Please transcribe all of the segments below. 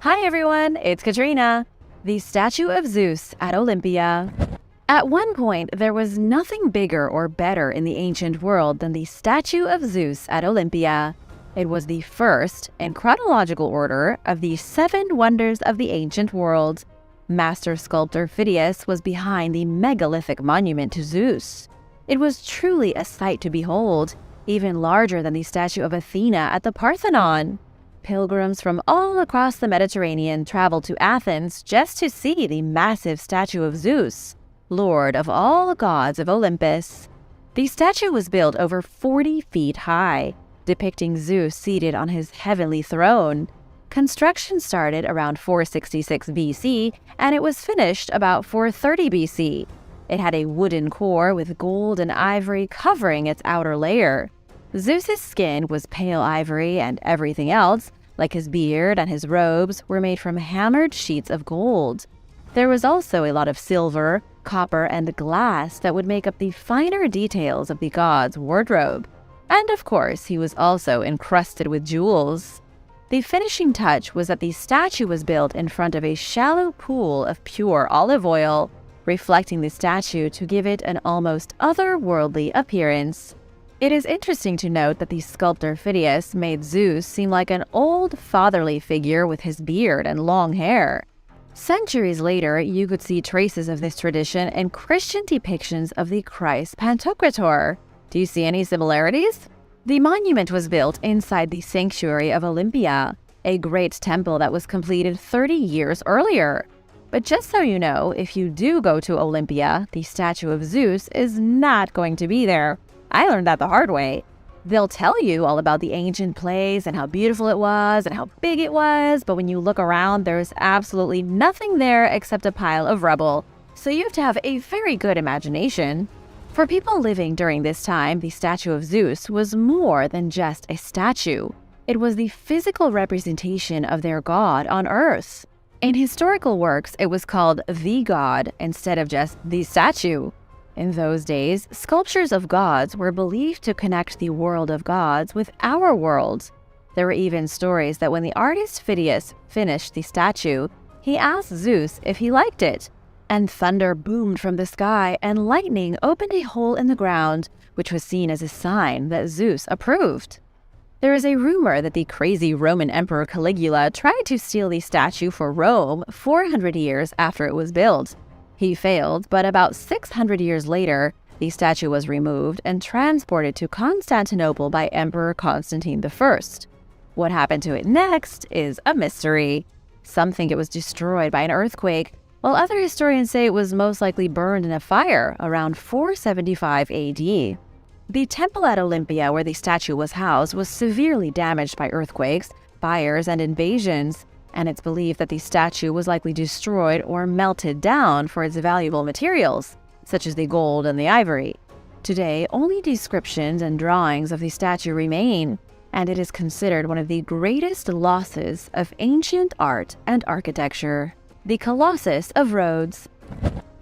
Hi everyone, it's Katrina. The statue of Zeus at Olympia. At one point, there was nothing bigger or better in the ancient world than the statue of Zeus at Olympia. It was the first, in chronological order, of the 7 wonders of the ancient world. Master sculptor Phidias was behind the megalithic monument to Zeus. It was truly a sight to behold, even larger than the statue of Athena at the Parthenon. Pilgrims from all across the Mediterranean traveled to Athens just to see the massive statue of Zeus, lord of all gods of Olympus. The statue was built over 40 feet high, depicting Zeus seated on his heavenly throne. Construction started around 466 BC, and it was finished about 430 BC. It had a wooden core with gold and ivory covering its outer layer. Zeus's skin was pale ivory, and everything else, like his beard and his robes, were made from hammered sheets of gold. There was also a lot of silver, copper, and glass that would make up the finer details of the god's wardrobe. And of course, he was also encrusted with jewels. The finishing touch was that the statue was built in front of a shallow pool of pure olive oil, reflecting the statue to give it an almost otherworldly appearance. It is interesting to note that the sculptor Phidias made Zeus seem like an old fatherly figure with his beard and long hair. Centuries later, you could see traces of this tradition in Christian depictions of the Christ Pantocrator. Do you see any similarities? The monument was built inside the sanctuary of Olympia, a great temple that was completed 30 years earlier. But just so you know, if you do go to Olympia, the statue of Zeus is not going to be there. I learned that the hard way. They'll tell you all about the ancient place and how beautiful it was and how big it was, but when you look around, there's absolutely nothing there except a pile of rubble. So you have to have a very good imagination. For people living during this time, the statue of Zeus was more than just a statue. It was the physical representation of their god on Earth. In historical works, it was called the god instead of just the statue. In those days, sculptures of gods were believed to connect the world of gods with our world. There were even stories that when the artist Phidias finished the statue, he asked Zeus if he liked it, and thunder boomed from the sky and lightning opened a hole in the ground, which was seen as a sign that Zeus approved. There is a rumor that the crazy Roman Emperor Caligula tried to steal the statue for Rome 400 years after it was built. He failed, but about 600 years later, the statue was removed and transported to Constantinople by Emperor Constantine I. What happened to it next is a mystery. Some think it was destroyed by an earthquake, while other historians say it was most likely burned in a fire around 475 AD. The temple at Olympia where the statue was housed was severely damaged by earthquakes, fires, and invasions, and it's believed that the statue was likely destroyed or melted down for its valuable materials, such as the gold and the ivory. Today, only descriptions and drawings of the statue remain, and it is considered one of the greatest losses of ancient art and architecture. The Colossus of Rhodes.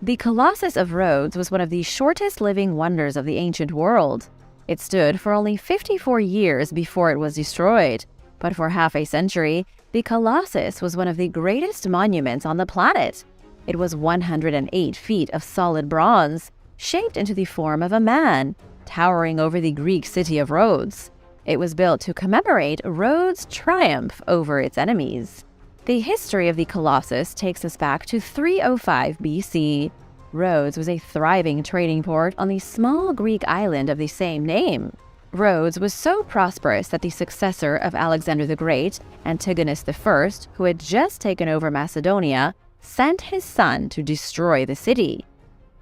The Colossus of Rhodes was one of the shortest living wonders of the ancient world. It stood for only 54 years before it was destroyed, but for half a century, the Colossus was one of the greatest monuments on the planet. It was 108 feet of solid bronze, shaped into the form of a man, towering over the Greek city of Rhodes. It was built to commemorate Rhodes' triumph over its enemies. The history of the Colossus takes us back to 305 BC. Rhodes was a thriving trading port on the small Greek island of the same name. Rhodes was so prosperous that the successor of Alexander the Great, Antigonus I, who had just taken over Macedonia, sent his son to destroy the city.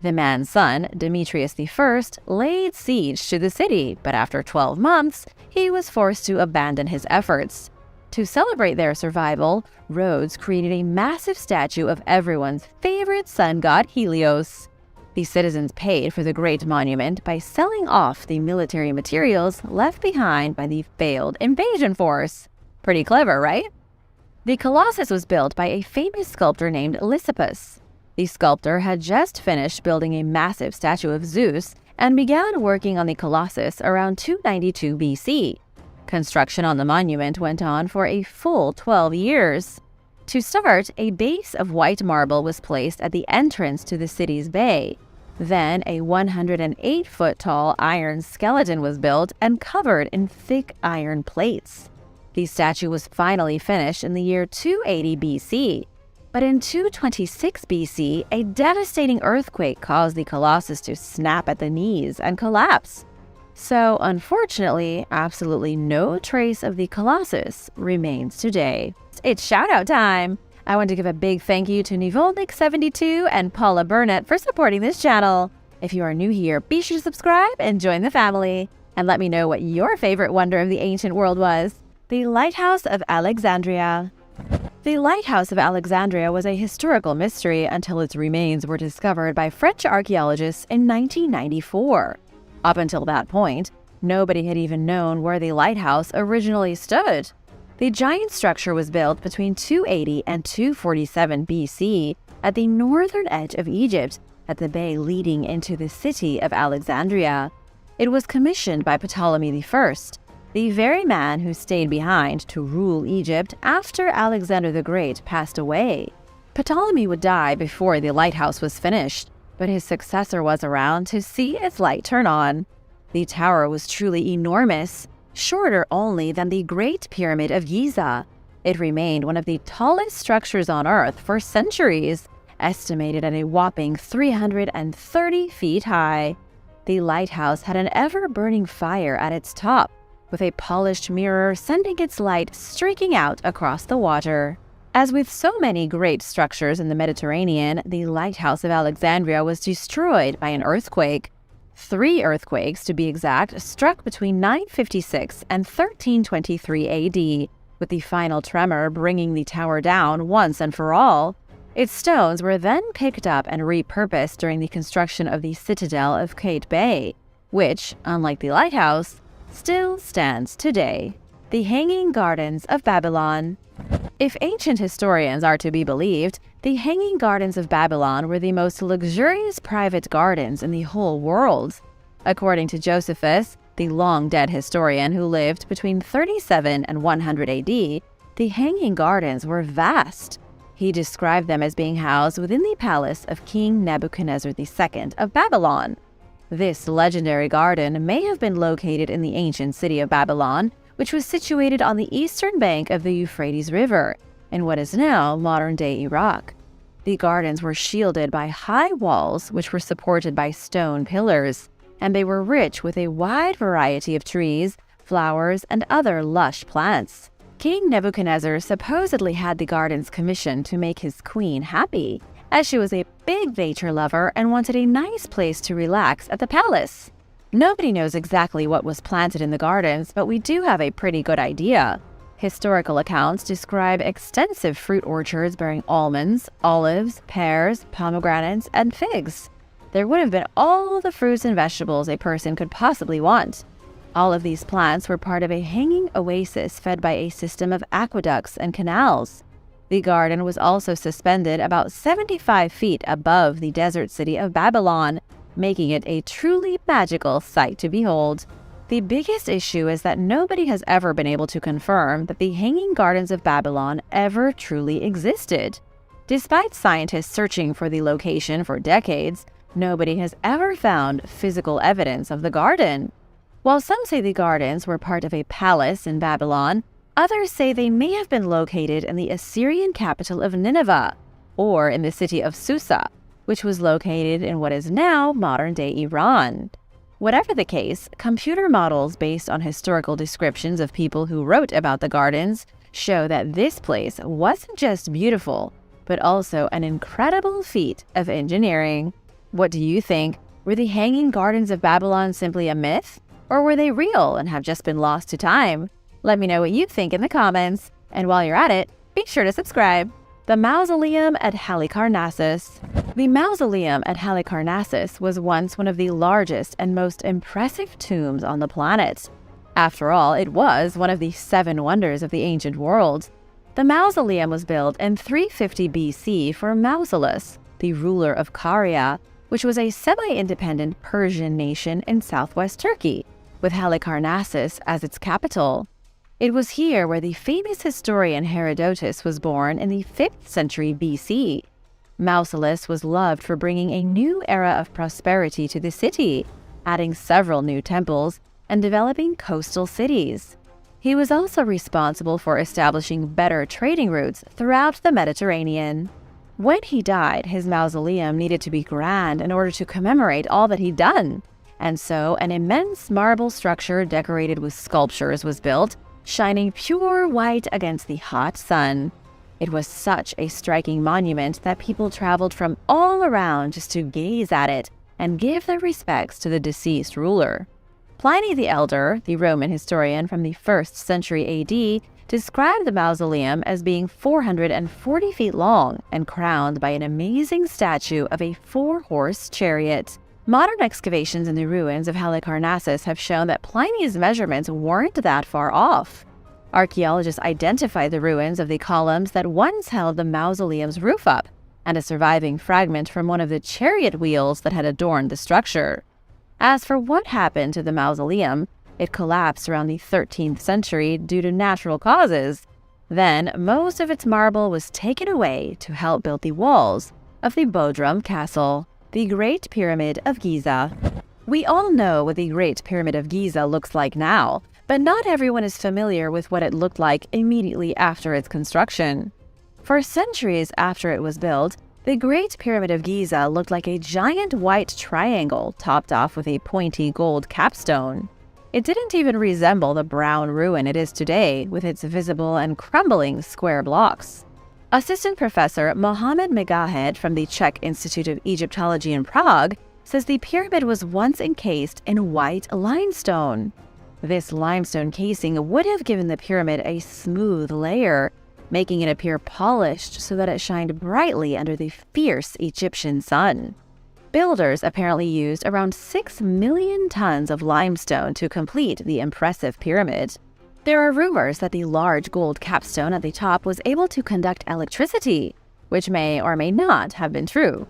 The man's son, Demetrius I, laid siege to the city, but after 12 months, he was forced to abandon his efforts. To celebrate their survival, Rhodes created a massive statue of everyone's favorite sun god Helios. The citizens paid for the great monument by selling off the military materials left behind by the failed invasion force. Pretty clever, right? The Colossus was built by a famous sculptor named Lysippus. The sculptor had just finished building a massive statue of Zeus and began working on the Colossus around 292 BC. Construction on the monument went on for a full 12 years. To start, a base of white marble was placed at the entrance to the city's bay. Then a 108-foot-tall iron skeleton was built and covered in thick iron plates. The statue was finally finished in the year 280 BC. But in 226 BC, a devastating earthquake caused the Colossus to snap at the knees and collapse. So, unfortunately, absolutely no trace of the Colossus remains today. It's shout-out time! I want to give a big thank you to Nibelungen72 and Paula Burnett for supporting this channel. If you are new here, be sure to subscribe and join the family. And let me know what your favorite wonder of the ancient world was. The Lighthouse of Alexandria. The Lighthouse of Alexandria was a historical mystery until its remains were discovered by French archaeologists in 1994. Up until that point, nobody had even known where the lighthouse originally stood. The giant structure was built between 280 and 247 BC at the northern edge of Egypt, at the bay leading into the city of Alexandria. It was commissioned by Ptolemy I, the very man who stayed behind to rule Egypt after Alexander the Great passed away. Ptolemy would die before the lighthouse was finished, but his successor was around to see its light turn on. The tower was truly enormous, shorter only than the Great Pyramid of Giza. It remained one of the tallest structures on Earth for centuries, estimated at a whopping 330 feet high. The lighthouse had an ever-burning fire at its top, with a polished mirror sending its light streaking out across the water. As with so many great structures in the Mediterranean, the Lighthouse of Alexandria was destroyed by an earthquake. 3 earthquakes, to be exact, struck between 956 and 1323 AD, with the final tremor bringing the tower down once and for all. Its stones were then picked up and repurposed during the construction of the citadel of Kate Bay, which, unlike the lighthouse, still stands today. The Hanging Gardens of Babylon. If ancient historians are to be believed, the Hanging Gardens of Babylon were the most luxurious private gardens in the whole world. According to Josephus, the long-dead historian who lived between 37 and 100 AD, the Hanging Gardens were vast. He described them as being housed within the palace of King Nebuchadnezzar II of Babylon. This legendary garden may have been located in the ancient city of Babylon, which was situated on the eastern bank of the Euphrates River, in what is now modern-day Iraq. The gardens were shielded by high walls which were supported by stone pillars, and they were rich with a wide variety of trees, flowers, and other lush plants. King Nebuchadnezzar supposedly had the gardens commissioned to make his queen happy, as she was a big nature lover and wanted a nice place to relax at the palace. Nobody knows exactly what was planted in the gardens, but we do have a pretty good idea. Historical accounts describe extensive fruit orchards bearing almonds, olives, pears, pomegranates, and figs. There would have been all the fruits and vegetables a person could possibly want. All of these plants were part of a hanging oasis fed by a system of aqueducts and canals. The garden was also suspended about 75 feet above the desert city of Babylon, making it a truly magical sight to behold. The biggest issue is that nobody has ever been able to confirm that the Hanging Gardens of Babylon ever truly existed. Despite scientists searching for the location for decades, nobody has ever found physical evidence of the garden. While some say the gardens were part of a palace in Babylon, others say they may have been located in the Assyrian capital of Nineveh, or in the city of Susa, which was located in what is now modern-day Iran. Whatever the case, computer models based on historical descriptions of people who wrote about the gardens show that this place wasn't just beautiful, but also an incredible feat of engineering. What do you think? Were the Hanging Gardens of Babylon simply a myth? Or were they real and have just been lost to time? Let me know what you think in the comments. And while you're at it, be sure to subscribe. The Mausoleum at Halicarnassus. The Mausoleum at Halicarnassus was once one of the largest and most impressive tombs on the planet. After all, it was one of the 7 wonders of the ancient world. The mausoleum was built in 350 BC for Mausolus, the ruler of Caria, which was a semi-independent Persian nation in southwest Turkey, with Halicarnassus as its capital. It was here where the famous historian Herodotus was born in the 5th century BC. Mausoliths was loved for bringing a new era of prosperity to the city, adding several new temples and developing coastal cities. He was also responsible for establishing better trading routes throughout the Mediterranean. When he died, his mausoleum needed to be grand in order to commemorate all that he'd done, and so an immense marble structure decorated with sculptures was built, shining pure white against the hot sun. It was such a striking monument that people traveled from all around just to gaze at it and give their respects to the deceased ruler. Pliny the Elder, the Roman historian from the 1st century AD, described the mausoleum as being 440 feet long and crowned by an amazing statue of a 4-horse chariot. Modern excavations in the ruins of Halicarnassus have shown that Pliny's measurements weren't that far off. Archaeologists identified the ruins of the columns that once held the mausoleum's roof up, and a surviving fragment from one of the chariot wheels that had adorned the structure. As for what happened to the mausoleum, it collapsed around the 13th century due to natural causes. Then, most of its marble was taken away to help build the walls of the Bodrum Castle, the Great Pyramid of Giza. We all know what the Great Pyramid of Giza looks like now, but not everyone is familiar with what it looked like immediately after its construction. For centuries after it was built, the Great Pyramid of Giza looked like a giant white triangle topped off with a pointy gold capstone. It didn't even resemble the brown ruin it is today, with its visible and crumbling square blocks. Assistant Professor Mohammed Megahed from the Czech Institute of Egyptology in Prague says the pyramid was once encased in white limestone. This limestone casing would have given the pyramid a smooth layer, making it appear polished so that it shined brightly under the fierce Egyptian sun. Builders apparently used around 6 million tons of limestone to complete the impressive pyramid. There are rumors that the large gold capstone at the top was able to conduct electricity, which may or may not have been true.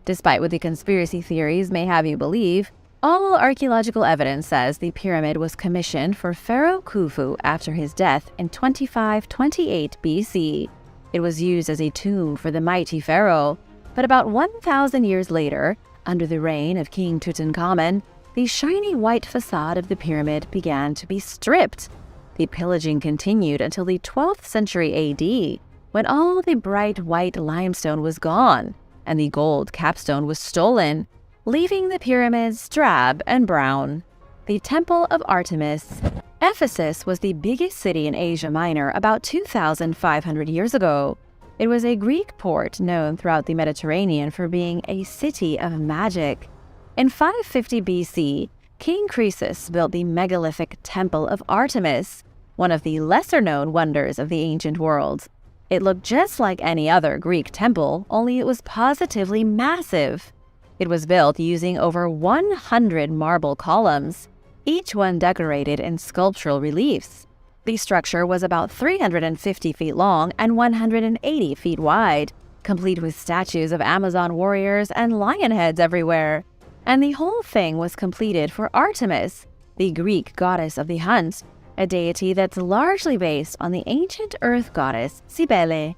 Despite what the conspiracy theories may have you believe, all archaeological evidence says the pyramid was commissioned for Pharaoh Khufu after his death in 2528 BC. It was used as a tomb for the mighty pharaoh, but about 1,000 years later, under the reign of King Tutankhamun, the shiny white facade of the pyramid began to be stripped. The pillaging continued until the 12th century AD, when all the bright white limestone was gone and the gold capstone was stolen, leaving the pyramids drab and brown. The Temple of Artemis. Ephesus was the biggest city in Asia Minor about 2,500 years ago. It was a Greek port known throughout the Mediterranean for being a city of magic. In 550 BC, King Croesus built the megalithic Temple of Artemis, one of the lesser-known wonders of the ancient world. It looked just like any other Greek temple, only it was positively massive. It was built using over 100 marble columns, each one decorated in sculptural reliefs. The structure was about 350 feet long and 180 feet wide, complete with statues of Amazon warriors and lion heads everywhere. And the whole thing was completed for Artemis, the Greek goddess of the hunt, a deity that's largely based on the ancient earth goddess Cybele.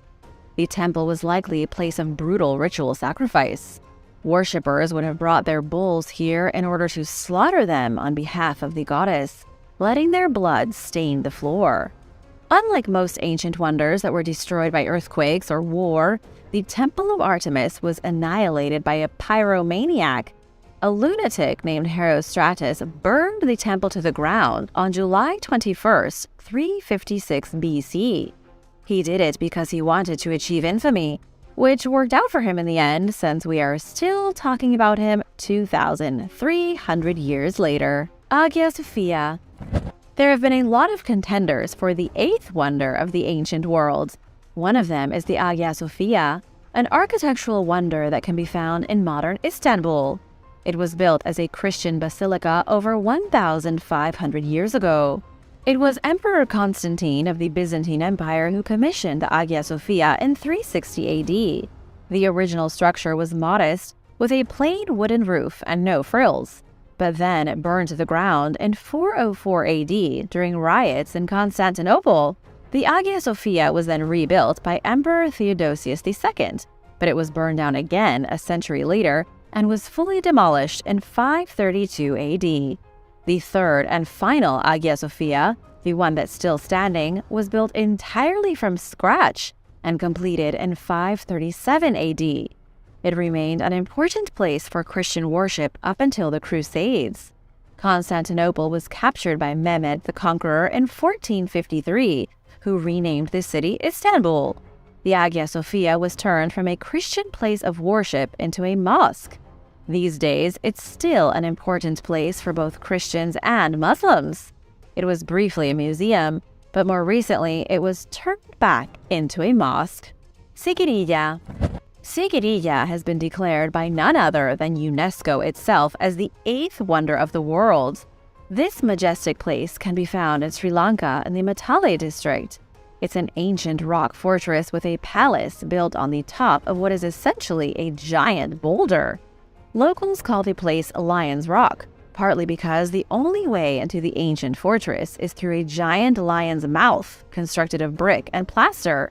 The temple was likely a place of brutal ritual sacrifice. Worshippers would have brought their bulls here in order to slaughter them on behalf of the goddess, letting their blood stain the floor. Unlike most ancient wonders that were destroyed by earthquakes or war, the Temple of Artemis was annihilated by a pyromaniac. A lunatic named Herostratus burned the temple to the ground on July 21st, 356 BC. He did it because he wanted to achieve infamy, which worked out for him in the end, since we are still talking about him 2,300 years later. Hagia Sophia. There have been a lot of contenders for the 8th wonder of the ancient world. One of them is the Hagia Sophia, an architectural wonder that can be found in modern Istanbul. It was built as a Christian basilica over 1,500 years ago. It was Emperor Constantine of the Byzantine Empire who commissioned the Hagia Sophia in 360 AD. The original structure was modest, with a plain wooden roof and no frills. but then burned to the ground in 404 AD during riots in Constantinople. The Hagia Sophia was then rebuilt by Emperor Theodosius II, but it was burned down again a century later and was fully demolished in 532 AD. The third and final Hagia Sophia, the one that's still standing, was built entirely from scratch and completed in 537 AD. It remained an important place for Christian worship up until the Crusades. Constantinople was captured by Mehmed the Conqueror in 1453, who renamed the city Istanbul. The Hagia Sophia was turned from a Christian place of worship into a mosque. These days, it's still an important place for both Christians and Muslims. It was briefly a museum, but more recently it was turned back into a mosque. Sigiriya. Sigiriya has been declared by none other than UNESCO itself as the 8th wonder of the world. This majestic place can be found in Sri Lanka in the Matale district. It's an ancient rock fortress with a palace built on the top of what is essentially a giant boulder. Locals call the place Lion's Rock, partly because the only way into the ancient fortress is through a giant lion's mouth constructed of brick and plaster.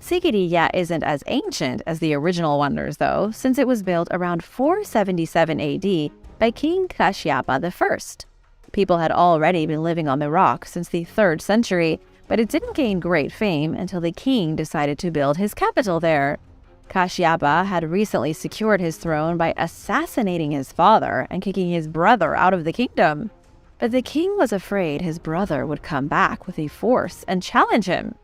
Sigiriya isn't as ancient as the original wonders, though, since it was built around 477 AD by King Kashyapa I. People had already been living on the rock since the 3rd century, but it didn't gain great fame until the king decided to build his capital there. Kashyapa had recently secured his throne by assassinating his father and kicking his brother out of the kingdom. But the king was afraid his brother would come back with a force and challenge him.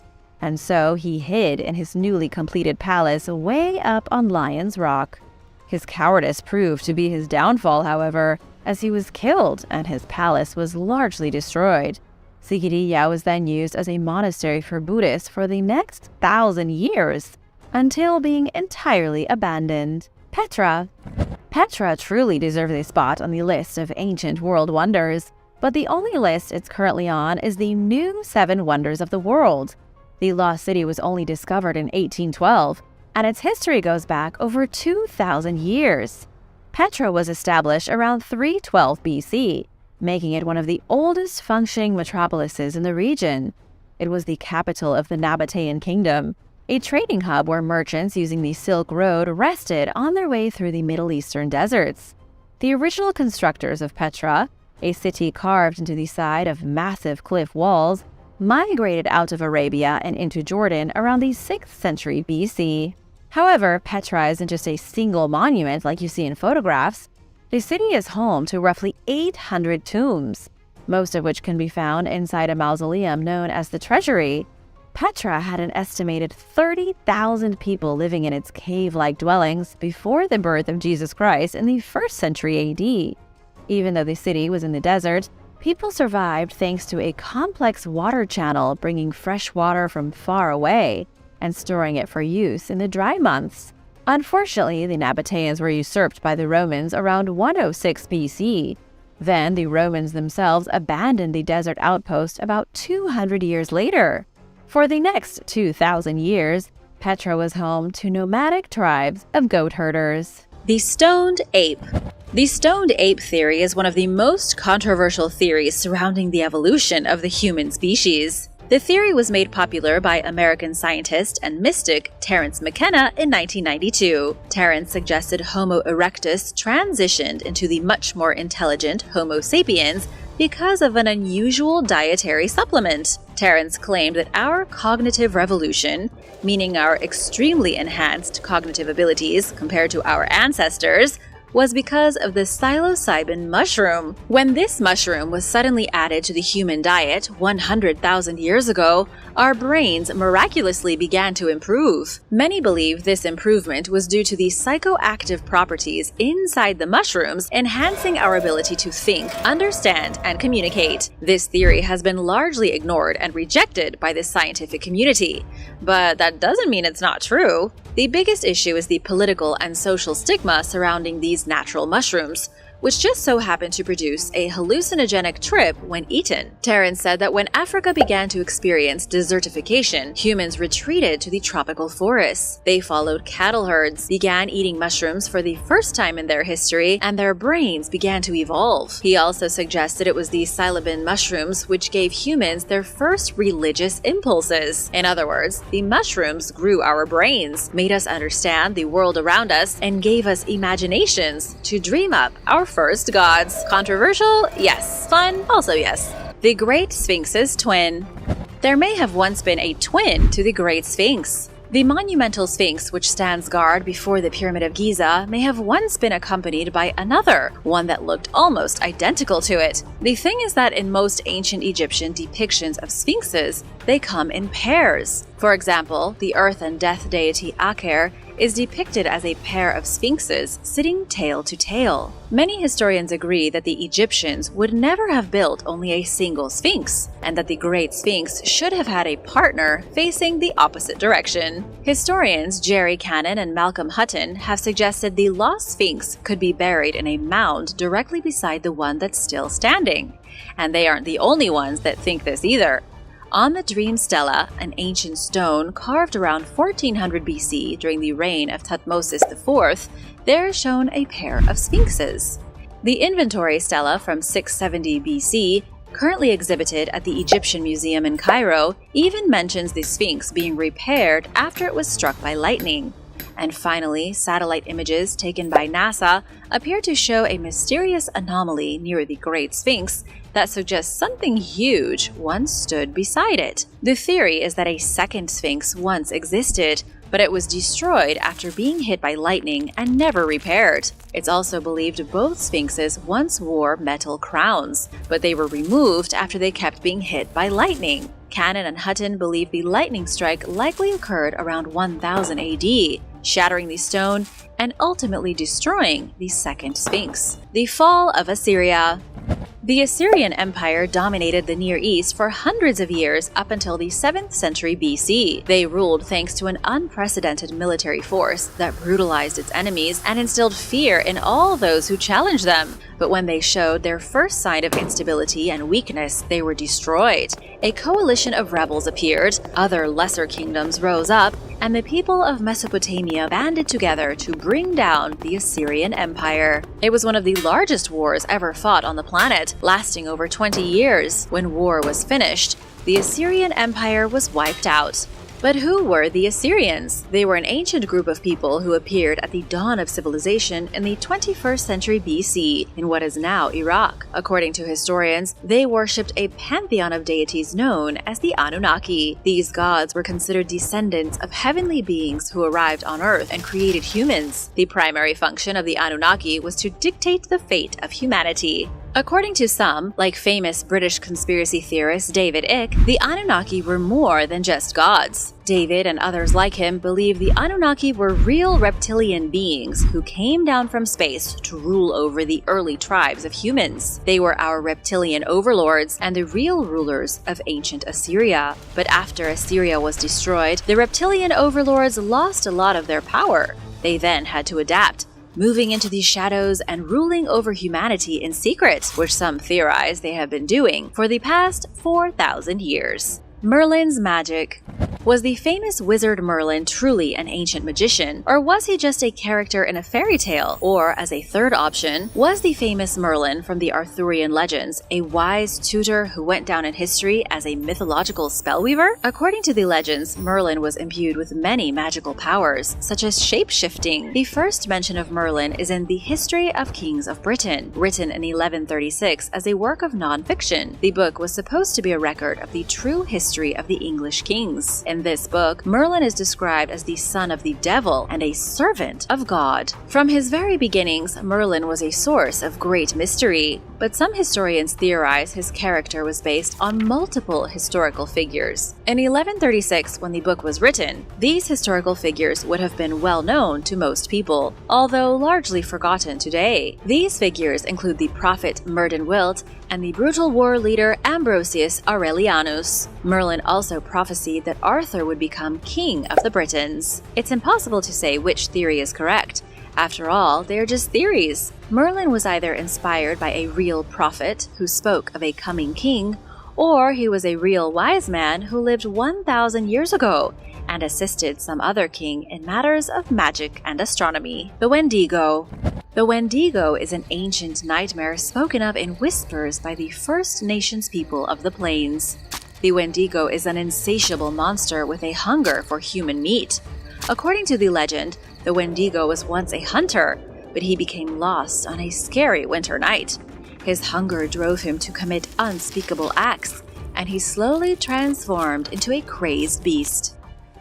And so he hid in his newly completed palace way up on Lion's Rock. His cowardice proved to be his downfall, however, as he was killed and his palace was largely destroyed. Sigiriya was then used as a monastery for Buddhists for the next 1,000 years, until being entirely abandoned. Petra. Petra truly deserves a spot on the list of ancient world wonders, but the only list it's currently on is the new 7 wonders of the world. The lost city was only discovered in 1812, and its history goes back over 2,000 years. Petra was established around 312 BC, making it one of the oldest functioning metropolises in the region. It was the capital of the Nabatean kingdom, a trading hub where merchants using the Silk Road rested on their way through the Middle Eastern deserts. The original constructors of Petra, a city carved into the side of massive cliff walls, migrated out of Arabia and into Jordan around the 6th century BC. However, Petra isn't just a single monument like you see in photographs. The city is home to roughly 800 tombs, most of which can be found inside a mausoleum known as the Treasury. Petra had an estimated 30,000 people living in its cave-like dwellings before the birth of Jesus Christ in the 1st century AD. Even though the city was in the desert, people survived thanks to a complex water channel bringing fresh water from far away and storing it for use in the dry months. Unfortunately, the Nabateans were usurped by the Romans around 106 BC. Then the Romans themselves abandoned the desert outpost about 200 years later. For the next 2,000 years, Petra was home to nomadic tribes of goat herders. The stoned ape. The stoned ape theory is one of the most controversial theories surrounding the evolution of the human species. The theory was made popular by American scientist and mystic Terence McKenna in 1992. Terence suggested Homo erectus transitioned into the much more intelligent Homo sapiens because of an unusual dietary supplement. Terence claimed that our cognitive revolution, meaning our extremely enhanced cognitive abilities compared to our ancestors, was because of the psilocybin mushroom. When this mushroom was suddenly added to the human diet 100,000 years ago, our brains miraculously began to improve. Many believe this improvement was due to the psychoactive properties inside the mushrooms enhancing our ability to think, understand, and communicate. This theory has been largely ignored and rejected by the scientific community. But that doesn't mean it's not true. The biggest issue is the political and social stigma surrounding these natural mushrooms, which just so happened to produce a hallucinogenic trip when eaten. Terence said that when Africa began to experience desertification, humans retreated to the tropical forests. They followed cattle herds, began eating mushrooms for the first time in their history, and their brains began to evolve. He also suggested it was these psilocybin mushrooms which gave humans their first religious impulses. In other words, the mushrooms grew our brains, made us understand the world around us, and gave us imaginations to dream up our first gods. Controversial? Yes. Fun? Also yes. The Great Sphinx's twin. There may have once been a twin to the Great Sphinx. The monumental Sphinx, which stands guard before the Pyramid of Giza, may have once been accompanied by another, one that looked almost identical to it. The thing is that in most ancient Egyptian depictions of sphinxes, they come in pairs. For example, the earth and death deity Aker is depicted as a pair of sphinxes sitting tail to tail. Many historians agree that the Egyptians would never have built only a single sphinx, and that the Great Sphinx should have had a partner facing the opposite direction. Historians Jerry Cannon and Malcolm Hutton have suggested the lost sphinx could be buried in a mound directly beside the one that's still standing. And they aren't the only ones that think this either. On the Dream Stela, an ancient stone carved around 1400 BC during the reign of Thutmose IV, there is shown a pair of sphinxes. The Inventory Stela from 670 BC, currently exhibited at the Egyptian Museum in Cairo, even mentions the sphinx being repaired after it was struck by lightning. And finally, satellite images taken by NASA appear to show a mysterious anomaly near the Great Sphinx that suggests something huge once stood beside it. The theory is that a second sphinx once existed, but it was destroyed after being hit by lightning and never repaired. It's also believed both sphinxes once wore metal crowns, but they were removed after they kept being hit by lightning. Cannon and Hutton believe the lightning strike likely occurred around 1000 AD, shattering the stone and ultimately destroying the second sphinx. The fall of Assyria. The Assyrian Empire dominated the Near East for hundreds of years up until the 7th century BC. They ruled thanks to an unprecedented military force that brutalized its enemies and instilled fear in all those who challenged them. But when they showed their first sign of instability and weakness, they were destroyed. A coalition of rebels appeared, other lesser kingdoms rose up, and the people of Mesopotamia banded together to bring down the Assyrian Empire. It was one of the largest wars ever fought on the planet, lasting over 20 years. When war was finished, the Assyrian Empire was wiped out. But who were the Assyrians? They were an ancient group of people who appeared at the dawn of civilization in the 21st century BC in what is now Iraq. According to historians, they worshipped a pantheon of deities known as the Anunnaki. These gods were considered descendants of heavenly beings who arrived on Earth and created humans. The primary function of the Anunnaki was to dictate the fate of humanity. According to some, like famous British conspiracy theorist David Icke, the Anunnaki were more than just gods. David and others like him believe the Anunnaki were real reptilian beings who came down from space to rule over the early tribes of humans. They were our reptilian overlords and the real rulers of ancient Assyria. But after Assyria was destroyed, the reptilian overlords lost a lot of their power. They then had to adapt, moving into the shadows and ruling over humanity in secret, which some theorize they have been doing for the past 4,000 years. Merlin's magic. Was the famous wizard Merlin truly an ancient magician, or was he just a character in a fairy tale? Or, as a third option, was the famous Merlin from the Arthurian legends a wise tutor who went down in history as a mythological spellweaver? According to the legends, Merlin was imbued with many magical powers, such as shape-shifting. The first mention of Merlin is in the History of Kings of Britain, written in 1136 as a work of non-fiction. The book was supposed to be a record of the true history of the English kings. In this book, Merlin is described as the son of the devil and a servant of God. From his very beginnings, Merlin was a source of great mystery, but some historians theorize his character was based on multiple historical figures. In 1136, when the book was written, these historical figures would have been well known to most people, although largely forgotten today. These figures include the prophet Myrddin Wyllt and the brutal war leader Ambrosius Aurelianus. Merlin also prophesied that Arthur would become king of the Britons. It's impossible to say which theory is correct, After all, they are just theories. Merlin was either inspired by a real prophet who spoke of a coming king, or he was a real wise man who lived 1,000 years ago and assisted some other king in matters of magic and astronomy. The Wendigo. The Wendigo is an ancient nightmare spoken of in whispers by the First Nations people of the plains. The Wendigo is an insatiable monster with a hunger for human meat. According to the legend, the Wendigo was once a hunter, but he became lost on a scary winter night. His hunger drove him to commit unspeakable acts, and he slowly transformed into a crazed beast.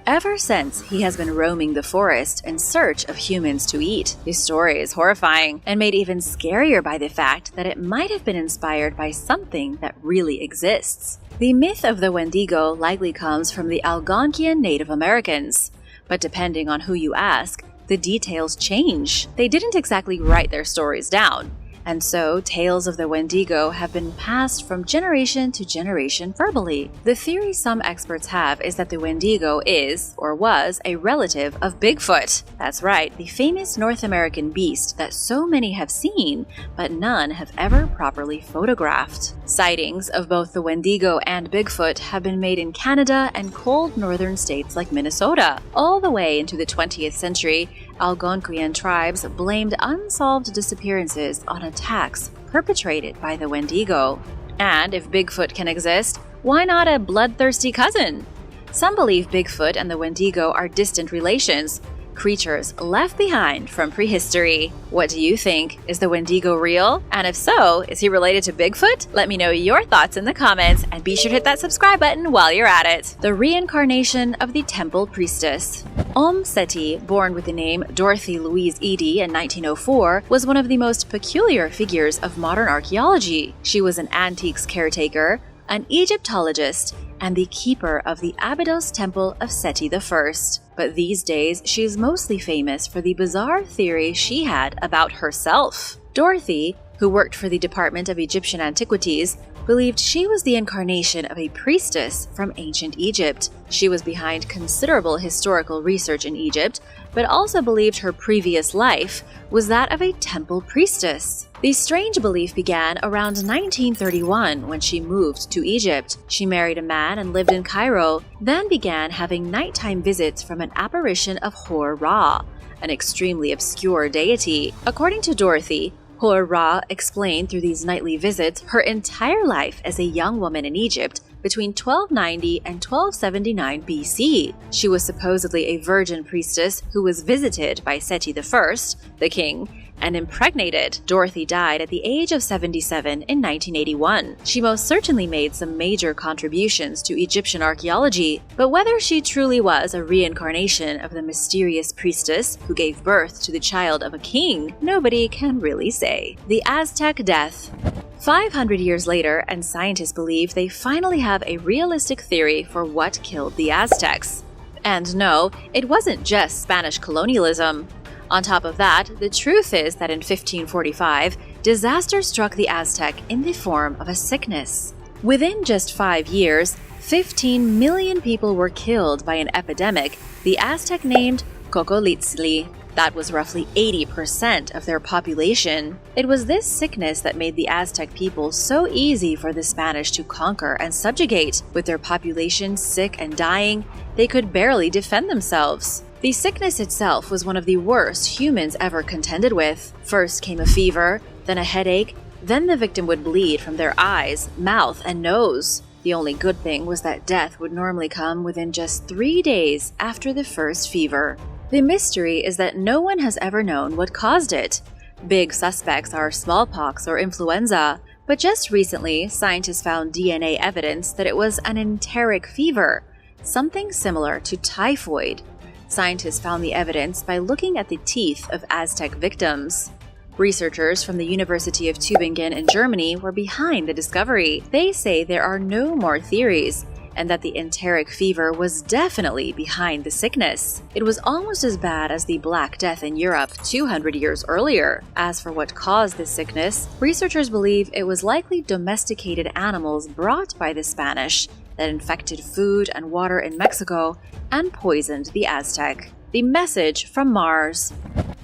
Ever since, he has been roaming the forest in search of humans to eat. His story is horrifying and made even scarier by the fact that it might have been inspired by something that really exists. The myth of the Wendigo likely comes from the Algonquian Native Americans, but depending on who you ask, the details change. They didn't exactly write their stories down, and so tales of the Wendigo have been passed from generation to generation verbally. The theory some experts have is that the Wendigo is, or was, a relative of Bigfoot. That's right, the famous North American beast that so many have seen, but none have ever properly photographed. Sightings of both the Wendigo and Bigfoot have been made in Canada and cold northern states like Minnesota. All the way into the 20th century, Algonquian tribes blamed unsolved disappearances on attacks perpetrated by the Wendigo. And if Bigfoot can exist, why not a bloodthirsty cousin? Some believe Bigfoot and the Wendigo are distant relations, creatures left behind from prehistory. What do you think? Is the Wendigo real? And if so, is he related to Bigfoot? Let me know your thoughts in the comments, and be sure to hit that subscribe button while you're at it. The reincarnation of the temple priestess. Seti, born with the name Dorothy Louise Eady in 1904, was one of the most peculiar figures of modern archaeology. She was an antiques caretaker, an Egyptologist, and the keeper of the Abydos Temple of Seti I. But these days, she's mostly famous for the bizarre theory she had about herself. Dorothy, who worked for the Department of Egyptian Antiquities, believed she was the incarnation of a priestess from ancient Egypt. She was behind considerable historical research in Egypt, but also believed her previous life was that of a temple priestess. The strange belief began around 1931 when she moved to Egypt. She married a man and lived in Cairo, then began having nighttime visits from an apparition of Hor-Ra, an extremely obscure deity. According to Dorothy, Hor-Ra explained through these nightly visits her entire life as a young woman in Egypt between 1290 and 1279 BC. She was supposedly a virgin priestess who was visited by Seti I, the king, and impregnated. Dorothy died at the age of 77 in 1981. She most certainly made some major contributions to Egyptian archaeology, but whether she truly was a reincarnation of the mysterious priestess who gave birth to the child of a king, nobody can really say. The Aztec death. 500 years later, and scientists believe they finally have a realistic theory for what killed the Aztecs. And no, it wasn't just Spanish colonialism. On top of that, the truth is that in 1545, disaster struck the Aztec in the form of a sickness. Within just 5 years, 15 million people were killed by an epidemic the Aztec named Cocolitzli. That was roughly 80% of their population. It was this sickness that made the Aztec people so easy for the Spanish to conquer and subjugate. With their population sick and dying, they could barely defend themselves. The sickness itself was one of the worst humans ever contended with. First came a fever, then a headache, then the victim would bleed from their eyes, mouth, and nose. The only good thing was that death would normally come within just 3 days after the first fever. The mystery is that no one has ever known what caused it. Big suspects are smallpox or influenza, but just recently, scientists found DNA evidence that it was an enteric fever, something similar to typhoid. Scientists found the evidence by looking at the teeth of Aztec victims. Researchers from the University of Tübingen in Germany were behind the discovery. They say there are no more theories, and that the enteric fever was definitely behind the sickness. It was almost as bad as the Black Death in Europe 200 years earlier. As for what caused this sickness, researchers believe it was likely domesticated animals brought by the Spanish that infected food and water in Mexico and poisoned the Aztec. The message from Mars.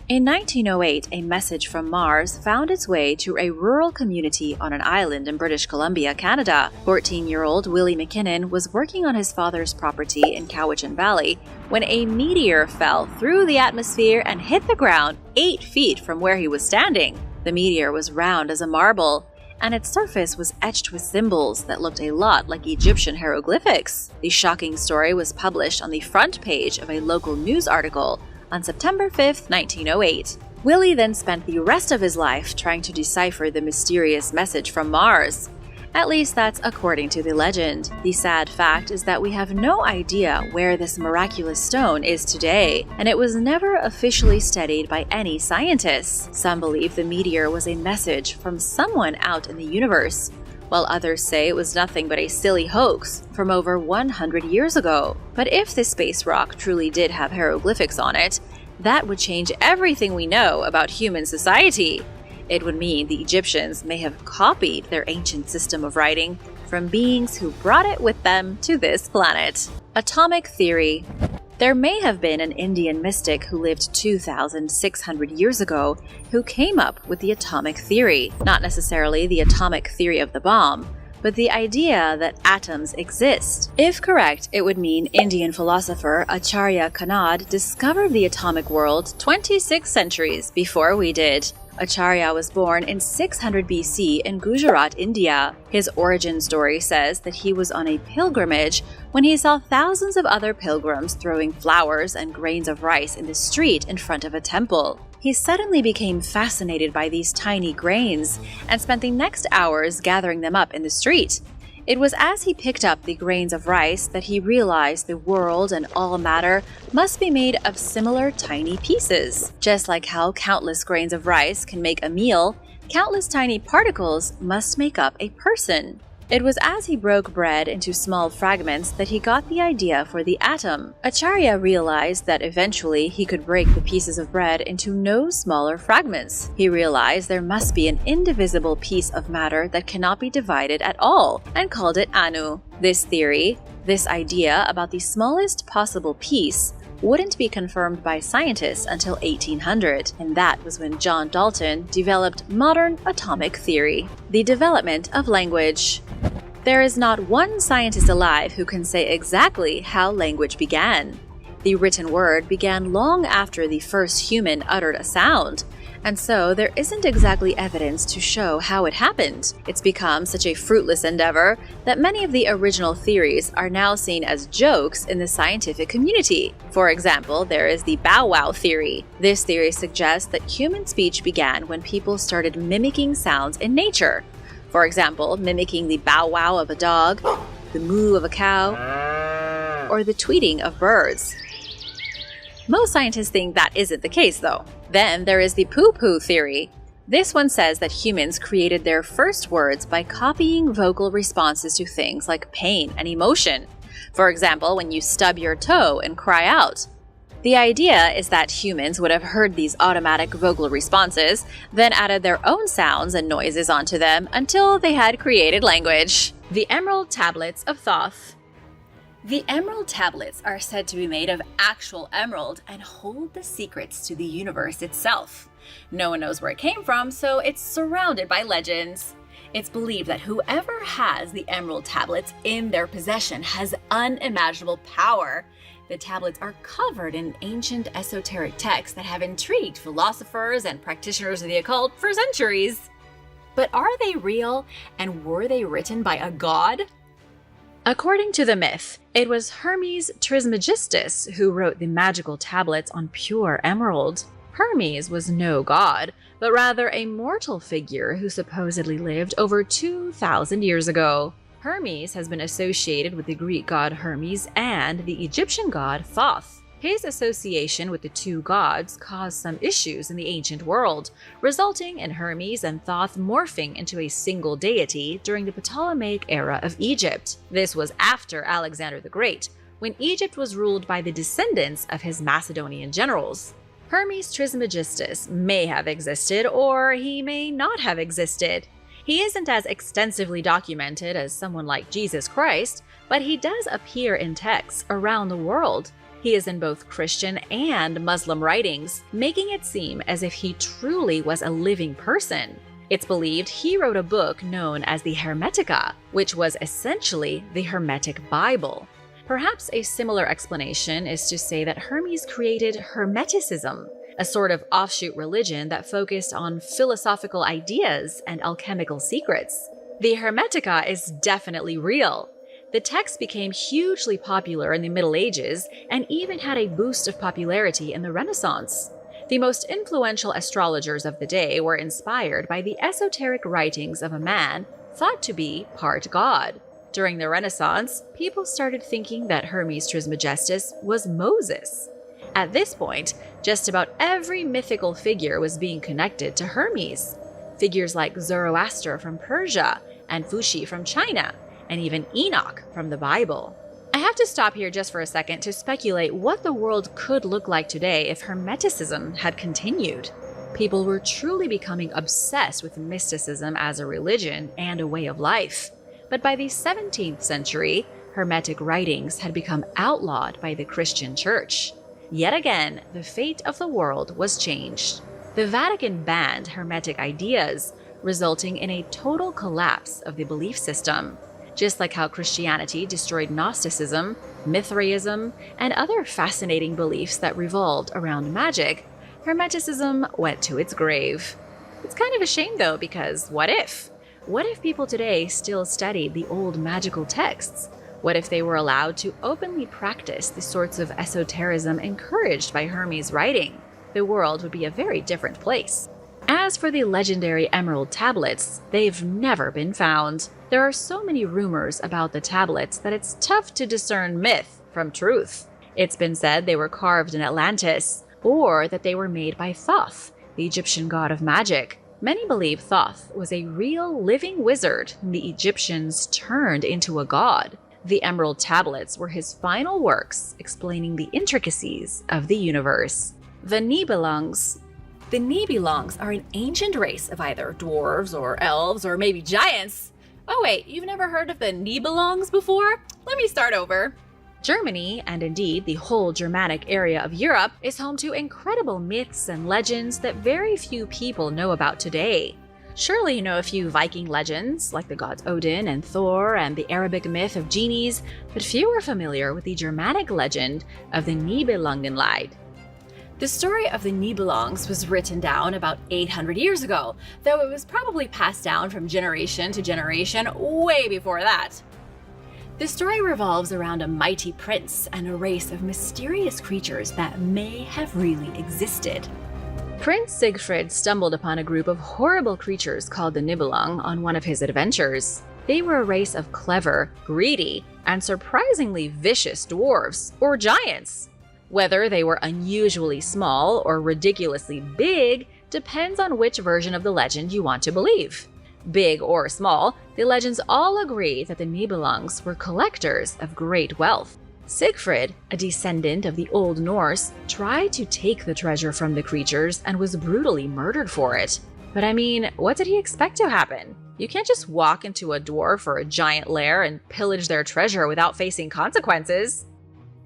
In 1908, a message from Mars found its way to a rural community on an island in British Columbia, Canada. 14-year-old Willie McKinnon was working on his father's property in Cowichan Valley when a meteor fell through the atmosphere and hit the ground 8 feet from where he was standing. The meteor was round as a marble, and its surface was etched with symbols that looked a lot like Egyptian hieroglyphics. The shocking story was published on the front page of a local news article on September 5, 1908. Willie then spent the rest of his life trying to decipher the mysterious message from Mars. At least that's according to the legend. The sad fact is that we have no idea where this miraculous stone is today, and it was never officially studied by any scientists. Some believe the meteor was a message from someone out in the universe, while others say it was nothing but a silly hoax from over 100 years ago. But if this space rock truly did have hieroglyphics on it, that would change everything we know about human society. It would mean the Egyptians may have copied their ancient system of writing from beings who brought it with them to this planet. Atomic theory. There may have been an Indian mystic who lived 2,600 years ago who came up with the atomic theory. Not necessarily the atomic theory of the bomb, but the idea that atoms exist. If correct, it would mean Indian philosopher Acharya Kanad discovered the atomic world 26 centuries before we did. Acharya was born in 600 BC in Gujarat, India. His origin story says that he was on a pilgrimage when he saw thousands of other pilgrims throwing flowers and grains of rice in the street in front of a temple. He suddenly became fascinated by these tiny grains and spent the next hours gathering them up in the street. It was as he picked up the grains of rice that he realized the world and all matter must be made of similar tiny pieces. Just like how countless grains of rice can make a meal, countless tiny particles must make up a person. It was as he broke bread into small fragments that he got the idea for the atom. Acharya realized that eventually he could break the pieces of bread into no smaller fragments. He realized there must be an indivisible piece of matter that cannot be divided at all, and called it Anu. This theory, this idea about the smallest possible piece, wouldn't be confirmed by scientists until 1800, and that was when John Dalton developed modern atomic theory. The development of language. There is not one scientist alive who can say exactly how language began. The written word began long after the first human uttered a sound, and so there isn't exactly evidence to show how it happened. It's become such a fruitless endeavor that many of the original theories are now seen as jokes in the scientific community. For example, there is the bow wow theory. This theory suggests that human speech began when people started mimicking sounds in nature. For example, mimicking the bow wow of a dog, the moo of a cow, or the tweeting of birds. Most scientists think that isn't the case, though. Then there is the poo-poo theory. This one says that humans created their first words by copying vocal responses to things like pain and emotion. For example, when you stub your toe and cry out. The idea is that humans would have heard these automatic vocal responses, then added their own sounds and noises onto them until they had created language. The Emerald Tablets of Thoth. The emerald tablets are said to be made of actual emerald and hold the secrets to the universe itself. No one knows where it came from, so it's surrounded by legends. It's believed that whoever has the emerald tablets in their possession has unimaginable power. The tablets are covered in ancient esoteric texts that have intrigued philosophers and practitioners of the occult for centuries. But are they real, and were they written by a god? According to the myth, it was Hermes Trismegistus who wrote the magical tablets on pure emerald. Hermes was no god, but rather a mortal figure who supposedly lived over 2,000 years ago. Hermes has been associated with the Greek god Hermes and the Egyptian god Thoth. His association with the two gods caused some issues in the ancient world, resulting in Hermes and Thoth morphing into a single deity during the Ptolemaic era of Egypt. This was after Alexander the Great, when Egypt was ruled by the descendants of his Macedonian generals. Hermes Trismegistus may have existed, or he may not have existed. He isn't as extensively documented as someone like Jesus Christ, but he does appear in texts around the world. He is in both Christian and Muslim writings, making it seem as if he truly was a living person. It's believed he wrote a book known as the Hermetica, which was essentially the Hermetic Bible. Perhaps a similar explanation is to say that Hermes created Hermeticism, a sort of offshoot religion that focused on philosophical ideas and alchemical secrets. The Hermetica is definitely real. The text became hugely popular in the Middle Ages and even had a boost of popularity in the Renaissance. The most influential astrologers of the day were inspired by the esoteric writings of a man thought to be part god. During the Renaissance, people started thinking that Hermes Trismegistus was Moses. At this point, just about every mythical figure was being connected to Hermes. Figures like Zoroaster from Persia and Fuxi from China, and even Enoch from the Bible. I have to stop here just for a second to speculate what the world could look like today if Hermeticism had continued. People were truly becoming obsessed with mysticism as a religion and a way of life. But by the 17th century, Hermetic writings had become outlawed by the Christian Church. Yet again, the fate of the world was changed. The Vatican banned Hermetic ideas, resulting in a total collapse of the belief system. Just like how Christianity destroyed Gnosticism, Mithraism, and other fascinating beliefs that revolved around magic, Hermeticism went to its grave. It's kind of a shame though, because what if? What if people today still studied the old magical texts? What if they were allowed to openly practice the sorts of esotericism encouraged by Hermes' writing? The world would be a very different place. As for the legendary emerald tablets, they've never been found. There are so many rumors about the tablets that it's tough to discern myth from truth. It's been said they were carved in Atlantis, or that they were made by Thoth, the Egyptian god of magic. Many believe Thoth was a real living wizard whom the Egyptians turned into a god. The emerald tablets were his final works explaining the intricacies of the universe. The Nibelungs. The Nibelungs are an ancient race of either dwarves or elves or maybe giants. Oh wait, you've never heard of the Nibelungs before? Let me start over. Germany, and indeed the whole Germanic area of Europe, is home to incredible myths and legends that very few people know about today. Surely you know a few Viking legends, like the gods Odin and Thor and the Arabic myth of genies, but few are familiar with the Germanic legend of the Nibelungenlied. The story of the Nibelungs was written down about 800 years ago, though it was probably passed down from generation to generation way before that. The story revolves around a mighty prince and a race of mysterious creatures that may have really existed. Prince Siegfried stumbled upon a group of horrible creatures called the Nibelung on one of his adventures. They were a race of clever, greedy, and surprisingly vicious dwarves, or giants. Whether they were unusually small or ridiculously big depends on which version of the legend you want to believe. Big or small, the legends all agree that the Nibelungs were collectors of great wealth. Siegfried, a descendant of the Old Norse, tried to take the treasure from the creatures and was brutally murdered for it. But I mean, what did he expect to happen? You can't just walk into a dwarf or a giant lair and pillage their treasure without facing consequences.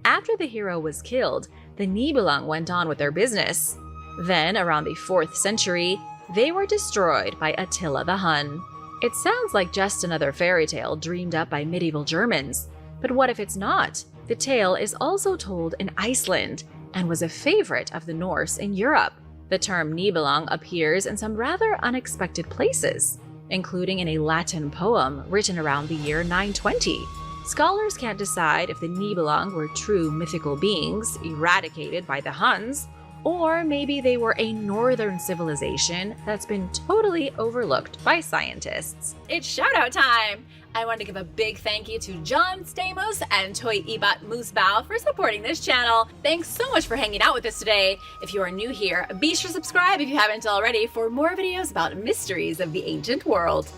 After the hero was killed, the Nibelung went on with their business. Then, around the 4th century, they were destroyed by Attila the Hun. It sounds like just another fairy tale dreamed up by medieval Germans. But what if it's not? The tale is also told in Iceland and was a favorite of the Norse in Europe. The term Nibelung appears in some rather unexpected places, including in a Latin poem written around the year 920. Scholars can't decide if the Nibelung were true mythical beings eradicated by the Huns, or maybe they were a northern civilization that's been totally overlooked by scientists. It's shoutout time! I want to give a big thank you to John Stamos and Toy Ibat Moosebow for supporting this channel. Thanks so much for hanging out with us today. If you are new here, be sure to subscribe if you haven't already for more videos about mysteries of the ancient world.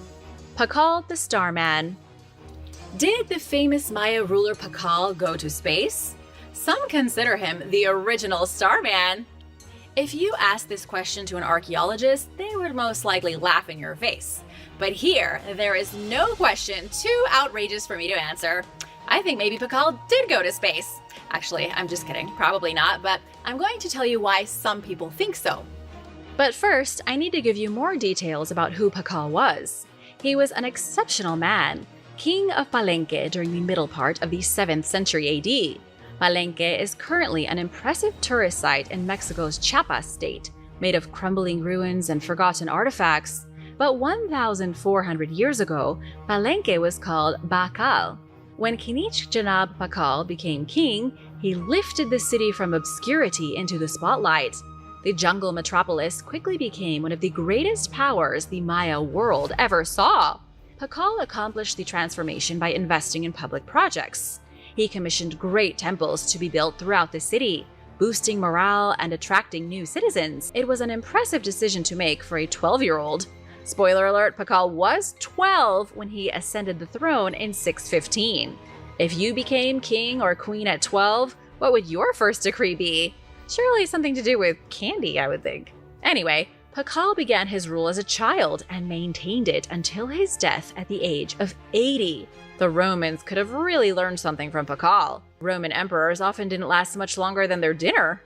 Pakal the Starman. Did the famous Maya ruler Pakal go to space? Some consider him the original Starman. If you ask this question to an archaeologist, they would most likely laugh in your face. But here, there is no question too outrageous for me to answer. I think maybe Pakal did go to space. Actually, I'm just kidding. Probably not, but I'm going to tell you why some people think so. But first, I need to give you more details about who Pakal was. He was an exceptional man, king of Palenque during the middle part of the 7th century AD. Palenque is currently an impressive tourist site in Mexico's Chiapas state, made of crumbling ruins and forgotten artifacts. But 1,400 years ago, Palenque was called Pakal. When Kinich Janab Pakal became king, he lifted the city from obscurity into the spotlight. The jungle metropolis quickly became one of the greatest powers the Maya world ever saw. Pakal accomplished the transformation by investing in public projects. He commissioned great temples to be built throughout the city, boosting morale and attracting new citizens. It was an impressive decision to make for a 12-year-old. Spoiler alert, Pakal was 12 when he ascended the throne in 615. If you became king or queen at 12, what would your first decree be? Surely something to do with candy, I would think. Anyway, Pakal began his rule as a child and maintained it until his death at the age of 80. The Romans could have really learned something from Pakal. Roman emperors often didn't last much longer than their dinner.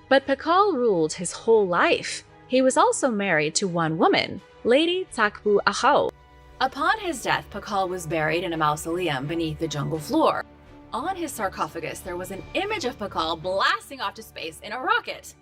But Pakal ruled his whole life. He was also married to one woman, Lady Takbu Ahau. Upon his death, Pakal was buried in a mausoleum beneath the jungle floor. On his sarcophagus, there was an image of Pakal blasting off to space in a rocket.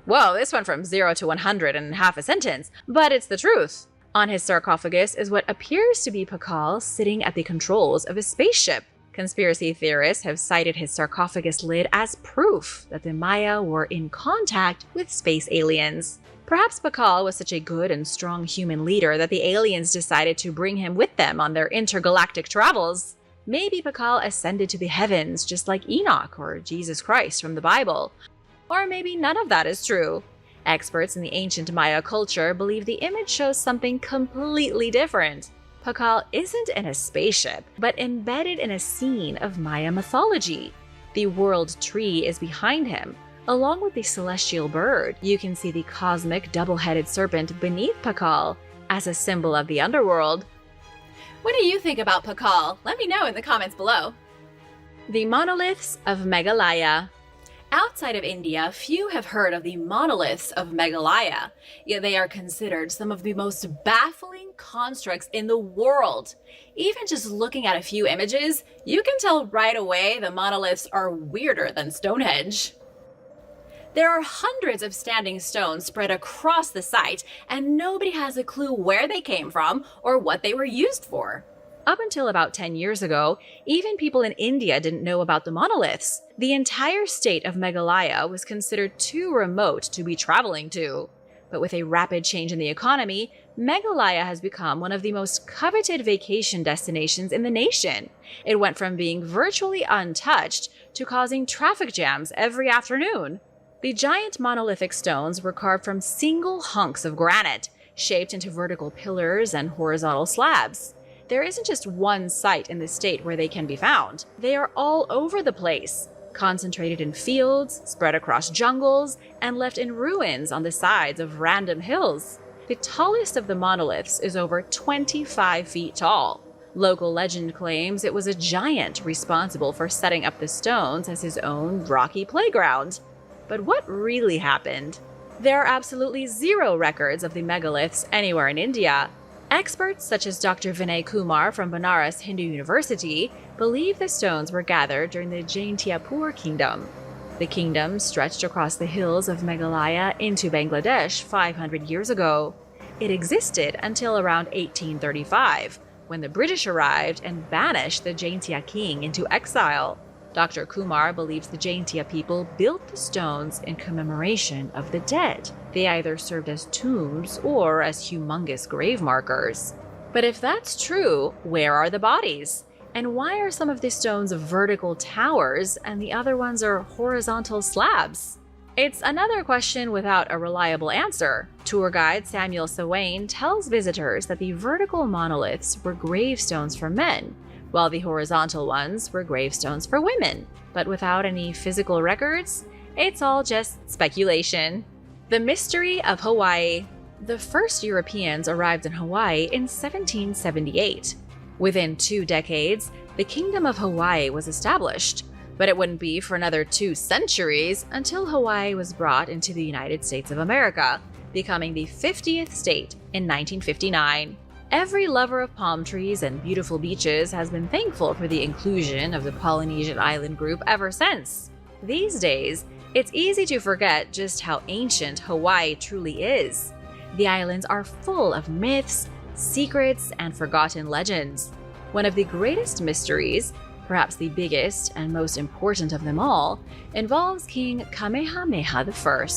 Whoa, this went from 0 to 100 in half a sentence, but it's the truth. On his sarcophagus is what appears to be Pakal sitting at the controls of a spaceship. Conspiracy theorists have cited his sarcophagus lid as proof that the Maya were in contact with space aliens. Perhaps Pakal was such a good and strong human leader that the aliens decided to bring him with them on their intergalactic travels. Maybe Pakal ascended to the heavens just like Enoch or Jesus Christ from the Bible. Or maybe none of that is true. Experts in the ancient Maya culture believe the image shows something completely different. Pakal isn't in a spaceship, but embedded in a scene of Maya mythology. The world tree is behind him, along with the celestial bird. You can see the cosmic double-headed serpent beneath Pakal as a symbol of the underworld. What do you think about Pakal? Let me know in the comments below. The Monoliths of Meghalaya. Outside of India, few have heard of the monoliths of Meghalaya, yet they are considered some of the most baffling constructs in the world. Even just looking at a few images, you can tell right away the monoliths are weirder than Stonehenge. There are hundreds of standing stones spread across the site, and nobody has a clue where they came from or what they were used for. Up until about 10 years ago, even people in India didn't know about the monoliths. The entire state of Meghalaya was considered too remote to be traveling to. But with a rapid change in the economy, Meghalaya has become one of the most coveted vacation destinations in the nation. It went from being virtually untouched to causing traffic jams every afternoon. The giant monolithic stones were carved from single hunks of granite, shaped into vertical pillars and horizontal slabs. There isn't just one site in the state where they can be found. They are all over the place, concentrated in fields, spread across jungles, and left in ruins on the sides of random hills. The tallest of the monoliths is over 25 feet tall. Local legend claims it was a giant responsible for setting up the stones as his own rocky playground. But what really happened? There are absolutely zero records of the megaliths anywhere in India. Experts such as Dr. Vinay Kumar from Banaras Hindu University believe the stones were gathered during the Jaintiapur kingdom. The kingdom stretched across the hills of Meghalaya into Bangladesh 500 years ago. It existed until around 1835, when the British arrived and banished the Jaintia king into exile. Dr. Kumar believes the Jaintia people built the stones in commemoration of the dead. They either served as tombs or as humongous grave markers. But if that's true, where are the bodies? And why are some of the stones vertical towers and the other ones are horizontal slabs? It's another question without a reliable answer. Tour guide Samuel Sawain tells visitors that the vertical monoliths were gravestones for men, while the horizontal ones were gravestones for women. But without any physical records, it's all just speculation. The mystery of Hawaii. The first Europeans arrived in Hawaii in 1778. Within 2 decades, the Kingdom of Hawaii was established. But it wouldn't be for another 2 centuries until Hawaii was brought into the United States of America, becoming the 50th state in 1959. Every lover of palm trees and beautiful beaches has been thankful for the inclusion of the Polynesian island group ever since. These days, it's easy to forget just how ancient Hawaii truly is. The islands are full of myths, secrets, and forgotten legends. One of the greatest mysteries, perhaps the biggest and most important of them all, involves King Kamehameha I.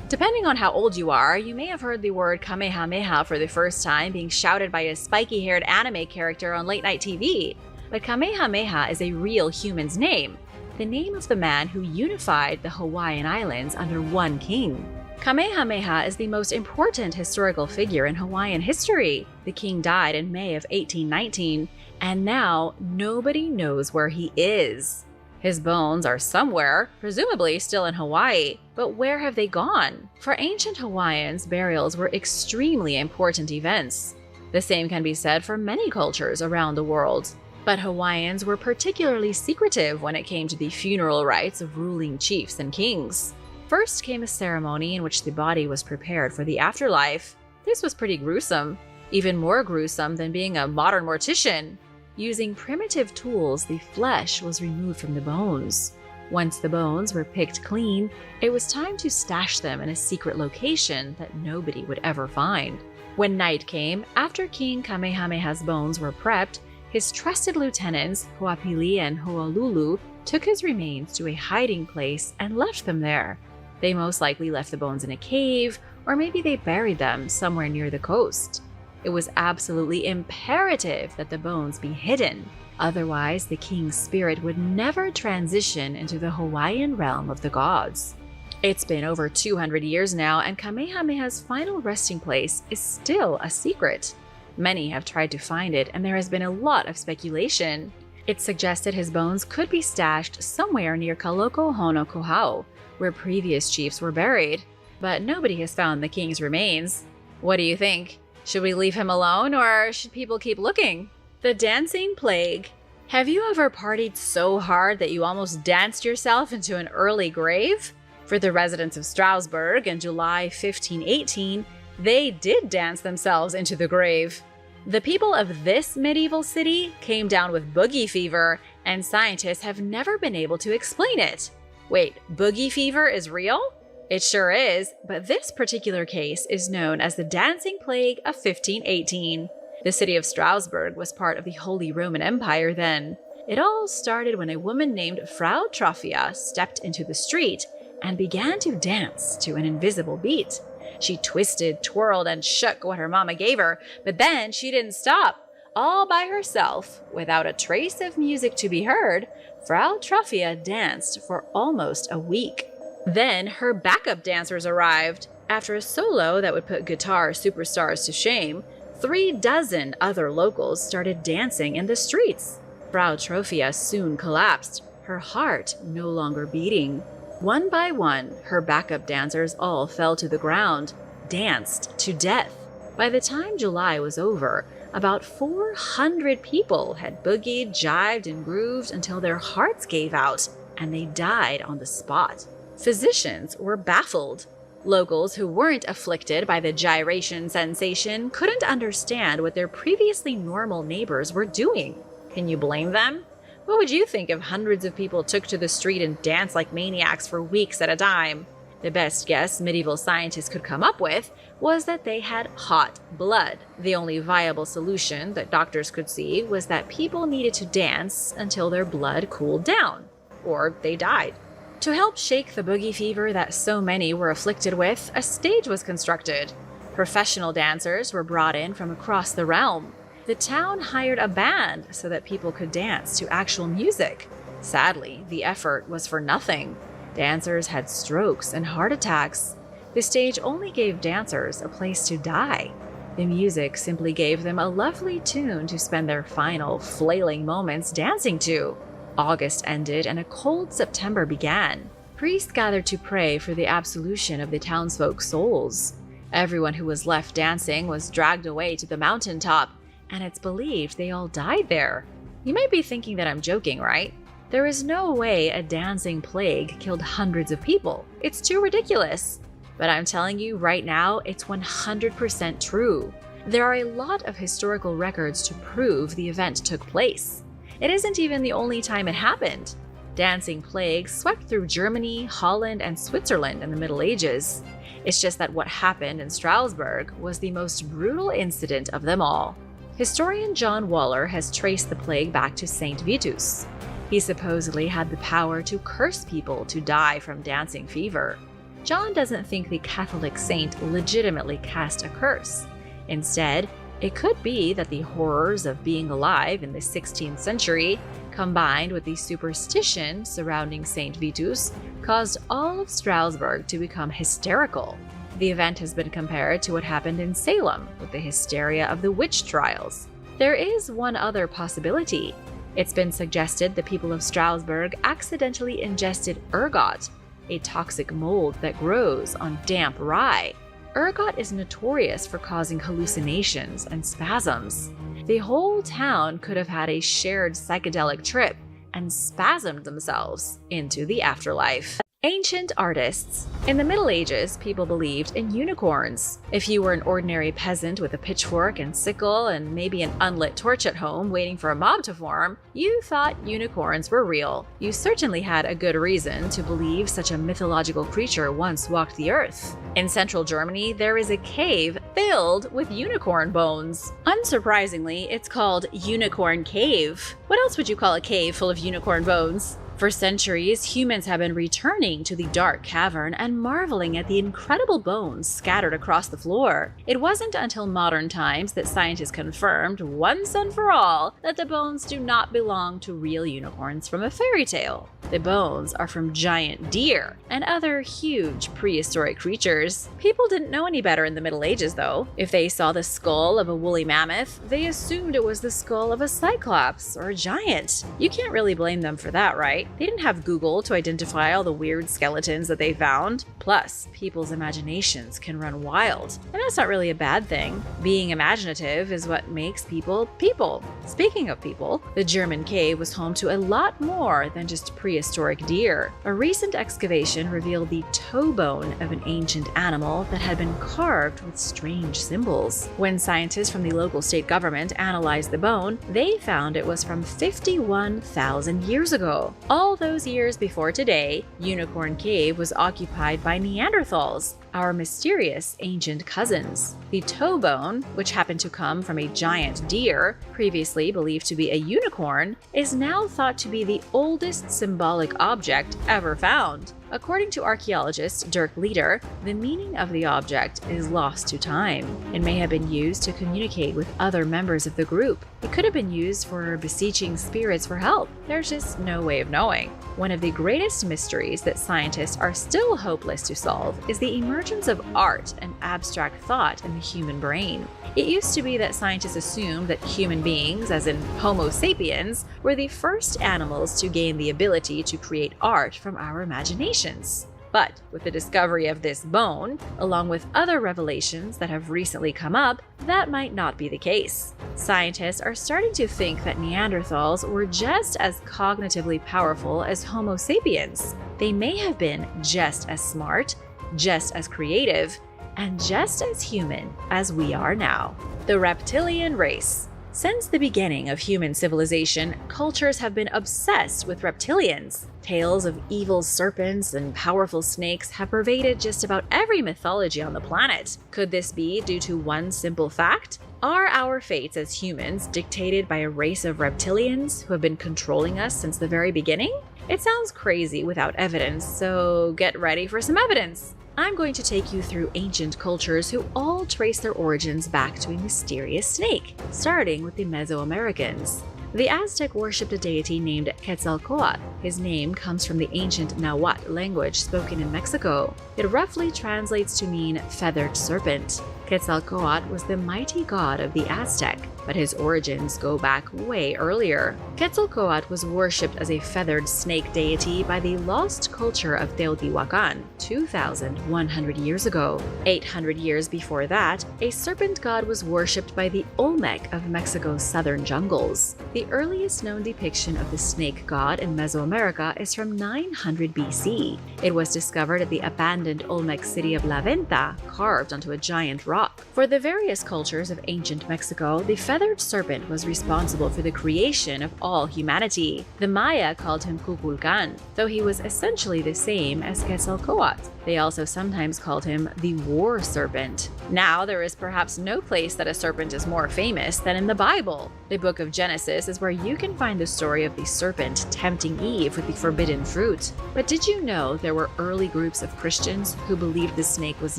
Depending on how old you are, you may have heard the word Kamehameha for the first time being shouted by a spiky-haired anime character on late-night TV. But Kamehameha is a real human's name, the name of the man who unified the Hawaiian Islands under one king. Kamehameha is the most important historical figure in Hawaiian history. The king died in May of 1819, and now nobody knows where he is. His bones are somewhere, presumably still in Hawaii, but where have they gone? For ancient Hawaiians, burials were extremely important events. The same can be said for many cultures around the world. But Hawaiians were particularly secretive when it came to the funeral rites of ruling chiefs and kings. First came a ceremony in which the body was prepared for the afterlife. This was pretty gruesome, even more gruesome than being a modern mortician. Using primitive tools, the flesh was removed from the bones. Once the bones were picked clean, it was time to stash them in a secret location that nobody would ever find. When night came, after King Kamehameha's bones were prepped, his trusted lieutenants, Hoapili and Hoalulu, took his remains to a hiding place and left them there. They most likely left the bones in a cave, or maybe they buried them somewhere near the coast. It was absolutely imperative that the bones be hidden. Otherwise, the king's spirit would never transition into the Hawaiian realm of the gods. It's been over 200 years now, and Kamehameha's final resting place is still a secret. Many have tried to find it, and there has been a lot of speculation. It's suggested his bones could be stashed somewhere near Kalokohonokohau, where previous chiefs were buried. But nobody has found the king's remains. What do you think? Should we leave him alone, or should people keep looking? The dancing plague. Have you ever partied so hard that you almost danced yourself into an early grave? For the residents of Strasbourg in July 1518, they did dance themselves into the grave. The people of this medieval city came down with boogie fever, and scientists have never been able to explain it. Wait, boogie fever is real? It sure is, but this particular case is known as the Dancing Plague of 1518. The city of Strasbourg was part of the Holy Roman Empire then. It all started when a woman named Frau Trophia stepped into the street and began to dance to an invisible beat. She twisted, twirled, and shook what her mama gave her, but then she didn't stop. All by herself, without a trace of music to be heard, Frau Trophia danced for almost a week. Then her backup dancers arrived. After a solo that would put guitar superstars to shame, 36 other locals started dancing in the streets. Frau Trophia soon collapsed, her heart no longer beating. One by one, her backup dancers all fell to the ground, danced to death. By the time July was over, about 400 people had boogied, jived, and grooved until their hearts gave out, and they died on the spot. Physicians were baffled. Locals who weren't afflicted by the gyration sensation couldn't understand what their previously normal neighbors were doing. Can you blame them? What would you think if hundreds of people took to the street and danced like maniacs for weeks at a time? The best guess medieval scientists could come up with was that they had hot blood. The only viable solution that doctors could see was that people needed to dance until their blood cooled down, or they died. To help shake the boogie fever that so many were afflicted with, a stage was constructed. Professional dancers were brought in from across the realm. The town hired a band so that people could dance to actual music. Sadly, the effort was for nothing. Dancers had strokes and heart attacks. The stage only gave dancers a place to die. The music simply gave them a lovely tune to spend their final, flailing moments dancing to. August ended and a cold September began. Priests gathered to pray for the absolution of the townsfolk's souls. Everyone who was left dancing was dragged away to the mountaintop, and it's believed they all died there. You might be thinking that I'm joking, right? There is no way a dancing plague killed hundreds of people. It's too ridiculous. But I'm telling you right now, it's 100% true. There are a lot of historical records to prove the event took place. It isn't even the only time it happened. Dancing plague swept through Germany, Holland, and Switzerland in the Middle Ages. It's just that what happened in Strasbourg was the most brutal incident of them all. Historian John Waller has traced the plague back to Saint Vitus. He supposedly had the power to curse people to die from dancing fever. John doesn't think the Catholic saint legitimately cast a curse. Instead, it could be that the horrors of being alive in the 16th century, combined with the superstition surrounding Saint Vitus, caused all of Strasbourg to become hysterical. The event has been compared to what happened in Salem with the hysteria of the witch trials. There is one other possibility. It's been suggested the people of Strasbourg accidentally ingested ergot, a toxic mold that grows on damp rye. Ergot is notorious for causing hallucinations and spasms. The whole town could have had a shared psychedelic trip and spasmed themselves into the afterlife. Ancient artists. In the Middle Ages, people believed in unicorns. If you were an ordinary peasant with a pitchfork and sickle and maybe an unlit torch at home waiting for a mob to form, you thought unicorns were real. You certainly had a good reason to believe such a mythological creature once walked the earth. In central Germany, there is a cave filled with unicorn bones. Unsurprisingly, it's called Unicorn Cave. What else would you call a cave full of unicorn bones? For centuries, humans have been returning to the dark cavern and marveling at the incredible bones scattered across the floor. It wasn't until modern times that scientists confirmed once and for all that the bones do not belong to real unicorns from a fairy tale. The bones are from giant deer and other huge prehistoric creatures. People didn't know any better in the Middle Ages, though. If they saw the skull of a woolly mammoth, they assumed it was the skull of a cyclops or a giant. You can't really blame them for that, right? They didn't have Google to identify all the weird skeletons that they found. Plus, people's imaginations can run wild, and that's not really a bad thing. Being imaginative is what makes people people. Speaking of people, the German cave was home to a lot more than just prehistoric deer. A recent excavation revealed the toe bone of an ancient animal that had been carved with strange symbols. When scientists from the local state government analyzed the bone, they found it was from 51,000 years ago. All those years before today, Unicorn Cave was occupied by Neanderthals, our mysterious ancient cousins. The toe bone, which happened to come from a giant deer, previously believed to be a unicorn, is now thought to be the oldest symbolic object ever found. According to archaeologist Dirk Leder, the meaning of the object is lost to time. It may have been used to communicate with other members of the group. It could have been used for beseeching spirits for help. There's just no way of knowing. One of the greatest mysteries that scientists are still hopeless to solve is the emergence of art and abstract thought in the human brain. It used to be that scientists assumed that human beings, as in Homo sapiens, were the first animals to gain the ability to create art from our imaginations. But with the discovery of this bone, along with other revelations that have recently come up, that might not be the case. Scientists are starting to think that Neanderthals were just as cognitively powerful as Homo sapiens. They may have been just as smart, just as creative, and just as human as we are now. The Reptilian race. Since the beginning of human civilization, cultures have been obsessed with reptilians. Tales of evil serpents and powerful snakes have pervaded just about every mythology on the planet. Could this be due to one simple fact? Are our fates as humans dictated by a race of reptilians who have been controlling us since the very beginning? It sounds crazy without evidence, so get ready for some evidence. I'm going to take you through ancient cultures who all trace their origins back to a mysterious snake, starting with the Mesoamericans. The Aztec worshipped a deity named Quetzalcoatl. His name comes from the ancient Nahuatl language spoken in Mexico. It roughly translates to mean feathered serpent. Quetzalcoatl was the mighty god of the Aztec, but his origins go back way earlier. Quetzalcoatl was worshipped as a feathered snake deity by the lost culture of Teotihuacan 2,100 years ago. 800 years before that, a serpent god was worshipped by the Olmec of Mexico's southern jungles. The earliest known depiction of the snake god in Mesoamerica is from 900 BC. It was discovered at the abandoned Olmec city of La Venta, carved onto a giant rock. For the various cultures of ancient Mexico, the feathered serpent was responsible for the creation of all humanity. The Maya called him Kukulkan, though he was essentially the same as Quetzalcoatl. They also sometimes called him the war serpent. Now, there is perhaps no place that a serpent is more famous than in the Bible. The book of Genesis is where you can find the story of the serpent tempting Eve with the forbidden fruit. But did you know there were early groups of Christians who believed the snake was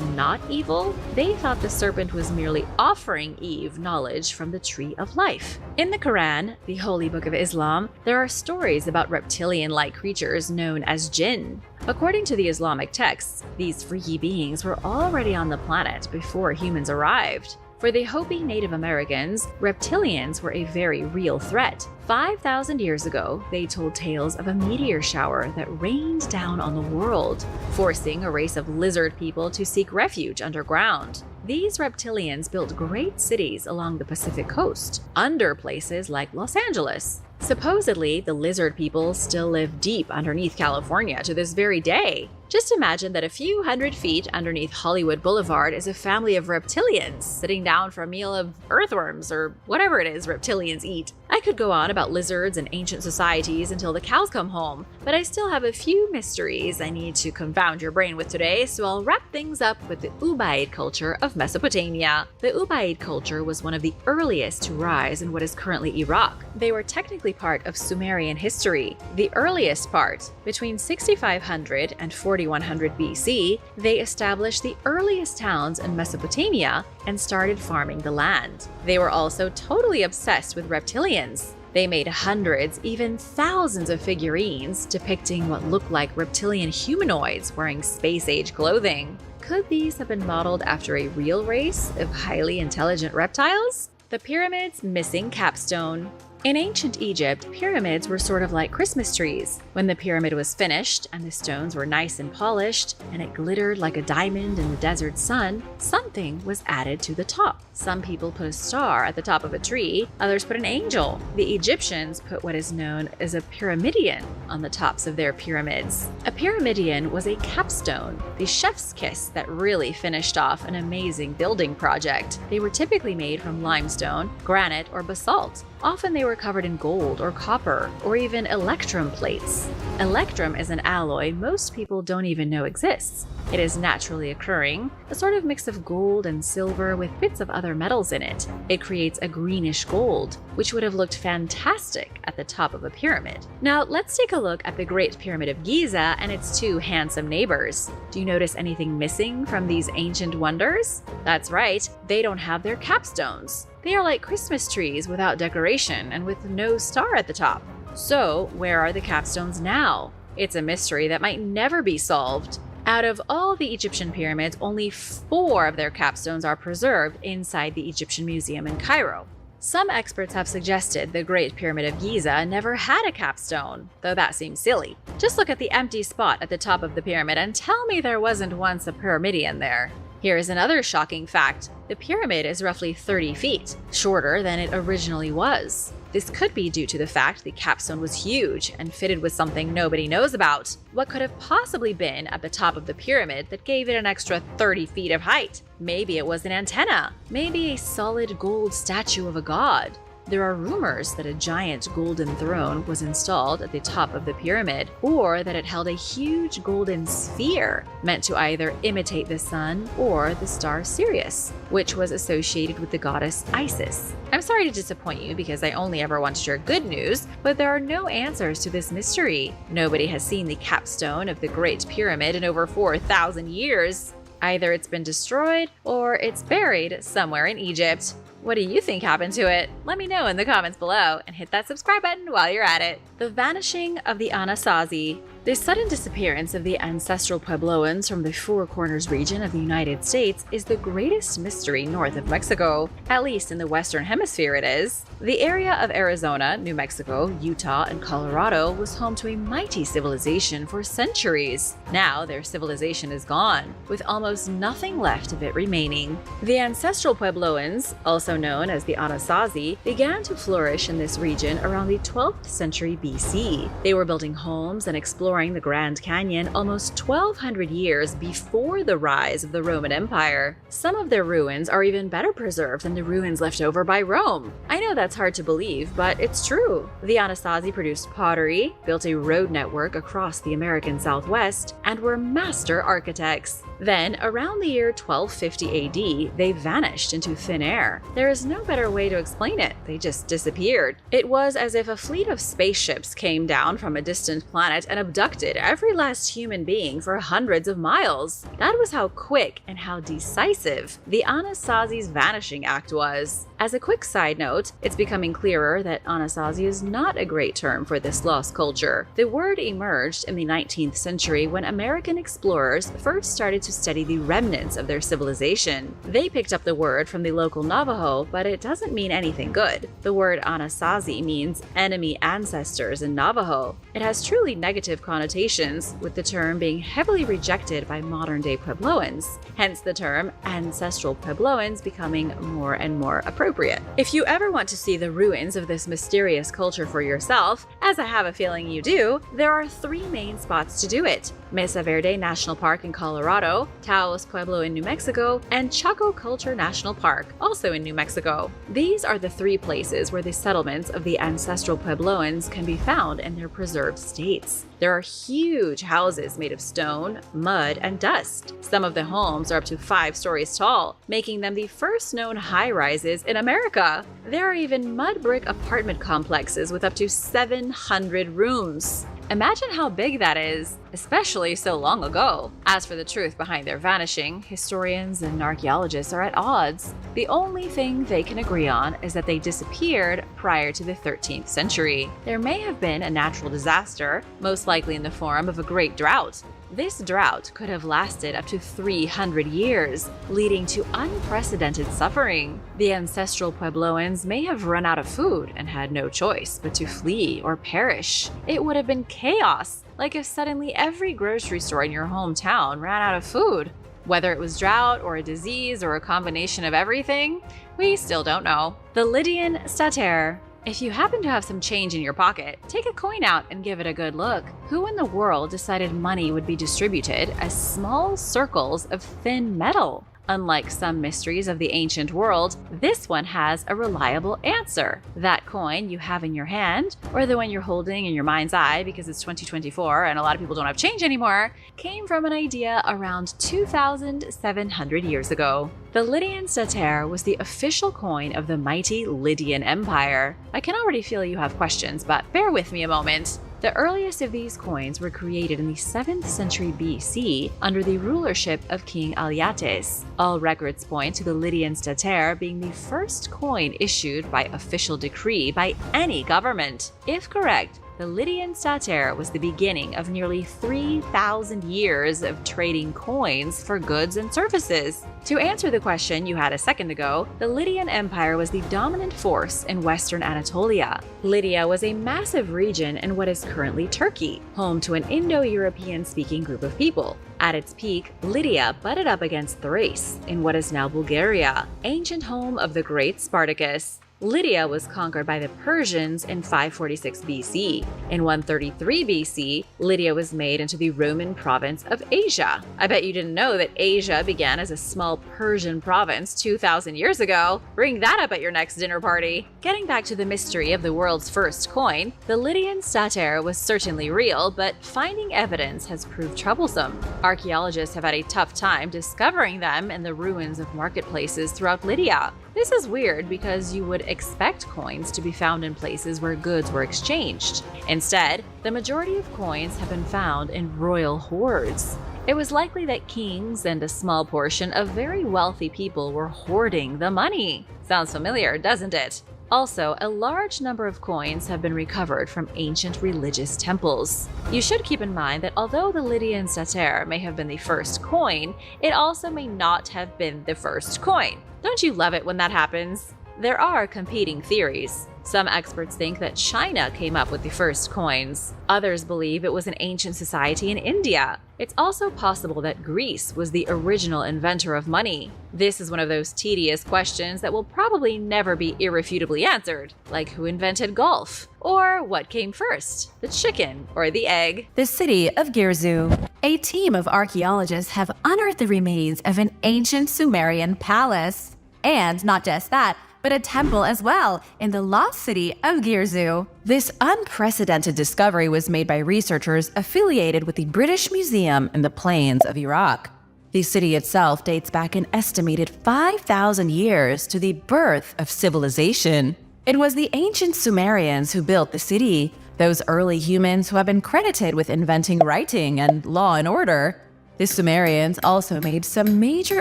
not evil? They thought the serpent was merely offering Eve knowledge from the tree of life. In the Quran, the holy book of Islam, there are stories about reptilian-like creatures known as jinn. According to the Islamic texts, these freaky beings were already on the planet before humans arrived. For the Hopi Native Americans, reptilians were a very real threat. 5,000 years ago, they told tales of a meteor shower that rained down on the world, forcing a race of lizard people to seek refuge underground. These reptilians built great cities along the Pacific coast, under places like Los Angeles. Supposedly, the lizard people still live deep underneath California to this very day. Just imagine that a few hundred feet underneath Hollywood Boulevard is a family of reptilians sitting down for a meal of earthworms or whatever it is reptilians eat. I could go on about lizards and ancient societies until the cows come home, but I still have a few mysteries I need to confound your brain with today, so I'll wrap things up with the Ubaid culture of Mesopotamia. The Ubaid culture was one of the earliest to rise in what is currently Iraq. They were technically part of Sumerian history. The earliest part, between 6500 and 4100 BC, they established the earliest towns in Mesopotamia and started farming the land. They were also totally obsessed with reptilians. They made hundreds, even thousands of figurines depicting what looked like reptilian humanoids wearing space-age clothing. Could these have been modeled after a real race of highly intelligent reptiles? The pyramid's missing capstone. In ancient Egypt, pyramids were sort of like Christmas trees. When the pyramid was finished and the stones were nice and polished and it glittered like a diamond in the desert sun, something was added to the top. Some people put a star at the top of a tree, others put an angel. The Egyptians put what is known as a pyramidion on the tops of their pyramids. A pyramidion was a capstone, the chef's kiss that really finished off an amazing building project. They were typically made from limestone, granite, or basalt. Often they were covered in gold or copper, or even electrum plates. Electrum is an alloy most people don't even know exists. It is naturally occurring, a sort of mix of gold and silver with bits of other metals in it. It creates a greenish gold, which would have looked fantastic at the top of a pyramid. Now let's take a look at the Great Pyramid of Giza and its two handsome neighbors. Do you notice anything missing from these ancient wonders? That's right, they don't have their capstones. They are like Christmas trees without decoration and with no star at the top. So, where are the capstones now? It's a mystery that might never be solved. Out of all the Egyptian pyramids, only 4 of their capstones are preserved inside the Egyptian Museum in Cairo. Some experts have suggested the Great Pyramid of Giza never had a capstone, though that seems silly. Just look at the empty spot at the top of the pyramid and tell me there wasn't once a pyramidion there. Here is another shocking fact. The pyramid is roughly 30 feet, shorter than it originally was. This could be due to the fact the capstone was huge and fitted with something nobody knows about. What could have possibly been at the top of the pyramid that gave it an extra 30 feet of height? Maybe it was an antenna. Maybe a solid gold statue of a god. There are rumors that a giant golden throne was installed at the top of the pyramid, or that it held a huge golden sphere, meant to either imitate the sun or the star Sirius, which was associated with the goddess Isis. I'm sorry to disappoint you because I only ever want to share good news, but there are no answers to this mystery. Nobody has seen the capstone of the Great Pyramid in over 4,000 years. Either it's been destroyed or it's buried somewhere in Egypt. What do you think happened to it? Let me know in the comments below and hit that subscribe button while you're at it. The vanishing of the Anasazi. The sudden disappearance of the ancestral Puebloans from the Four Corners region of the United States is the greatest mystery north of Mexico, at least in the Western Hemisphere it is. The area of Arizona, New Mexico, Utah, and Colorado was home to a mighty civilization for centuries. Now their civilization is gone, with almost nothing left of it remaining. The ancestral Puebloans, also known as the Anasazi, began to flourish in this region around the 12th century BC. They were building homes and exploring the Grand Canyon almost 1,200 years before the rise of the Roman Empire. Some of their ruins are even better preserved than the ruins left over by Rome. I know that's hard to believe, but it's true. The Anasazi produced pottery, built a road network across the American Southwest, and were master architects. Then, around the year 1250 AD, they vanished into thin air. There is no better way to explain it. They just disappeared. It was as if a fleet of spaceships came down from a distant planet and abducted every last human being for hundreds of miles. That was how quick and how decisive the Anasazi's vanishing act was. As a quick side note, it's becoming clearer that Anasazi is not a great term for this lost culture. The word emerged in the 19th century when American explorers first started to study the remnants of their civilization. They picked up the word from the local Navajo, but it doesn't mean anything good. The word Anasazi means enemy ancestors in Navajo. It has truly negative connotations, with the term being heavily rejected by modern-day Puebloans, hence the term ancestral Puebloans becoming more and more appropriate. If you ever want to see the ruins of this mysterious culture for yourself, as I have a feeling you do, there are 3 main spots to do it: Mesa Verde National Park in Colorado, Taos Pueblo in New Mexico, and Chaco Culture National Park, also in New Mexico. These are the 3 places where the settlements of the ancestral Puebloans can be found in their preserved states. There are huge houses made of stone, mud, and dust. Some of the homes are up to 5 stories tall, making them the first known high-rises in America. There are even mud brick apartment complexes with up to 700 rooms. Imagine how big that is, especially so long ago. As for the truth behind their vanishing, historians and archaeologists are at odds. The only thing they can agree on is that they disappeared prior to the 13th century. There may have been a natural disaster, most likely in the form of a great drought. This drought could have lasted up to 300 years, leading to unprecedented suffering. The ancestral Puebloans may have run out of food and had no choice but to flee or perish. It would have been chaos, like if suddenly every grocery store in your hometown ran out of food. Whether it was drought or a disease or a combination of everything, we still don't know. The Lydian Statère. If you happen to have some change in your pocket, take a coin out and give it a good look. Who in the world decided money would be distributed as small circles of thin metal? Unlike some mysteries of the ancient world, this one has a reliable answer. That coin you have in your hand, or the one you're holding in your mind's eye because it's 2024 and a lot of people don't have change anymore, came from an idea around 2,700 years ago. The Lydian Statère was the official coin of the mighty Lydian Empire. I can already feel you have questions, but bear with me a moment. The earliest of these coins were created in the 7th century BC under the rulership of King Alyattes. All records point to the Lydian Statère being the first coin issued by official decree by any government. If correct, the Lydian Statère was the beginning of nearly 3,000 years of trading coins for goods and services. To answer the question you had a second ago, the Lydian Empire was the dominant force in Western Anatolia. Lydia was a massive region in what is currently Turkey, home to an Indo-European speaking group of people. At its peak, Lydia butted up against Thrace, in what is now Bulgaria, ancient home of the great Spartacus. Lydia was conquered by the Persians in 546 BC. In 133 BC, Lydia was made into the Roman province of Asia. I bet you didn't know that Asia began as a small Persian province 2,000 years ago. Bring that up at your next dinner party. Getting back to the mystery of the world's first coin, the Lydian Statère was certainly real, but finding evidence has proved troublesome. Archaeologists have had a tough time discovering them in the ruins of marketplaces throughout Lydia. This is weird because you would expect coins to be found in places where goods were exchanged. Instead, the majority of coins have been found in royal hoards. It was likely that kings and a small portion of very wealthy people were hoarding the money. Sounds familiar, doesn't it? Also, a large number of coins have been recovered from ancient religious temples. You should keep in mind that although the Lydian satyr may have been the first coin, it also may not have been the first coin. Don't you love it when that happens? There are competing theories. Some experts think that China came up with the first coins. Others believe it was an ancient society in India. It's also possible that Greece was the original inventor of money. This is one of those tedious questions that will probably never be irrefutably answered, like who invented golf? Or what came first, the chicken or the egg? The city of Girzu. A team of archaeologists have unearthed the remains of an ancient Sumerian palace. And not just that, but a temple as well in the lost city of Girzu. This unprecedented discovery was made by researchers affiliated with the British Museum in the plains of Iraq. The city itself dates back an estimated 5,000 years to the birth of civilization. It was the ancient Sumerians who built the city, those early humans who have been credited with inventing writing and law and order. The Sumerians also made some major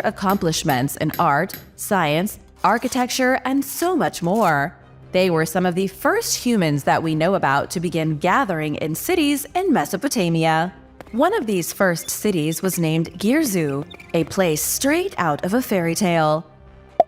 accomplishments in art, science, architecture, and so much more. They were some of the first humans that we know about to begin gathering in cities in Mesopotamia. One of these first cities was named Girzu, a place straight out of a fairy tale.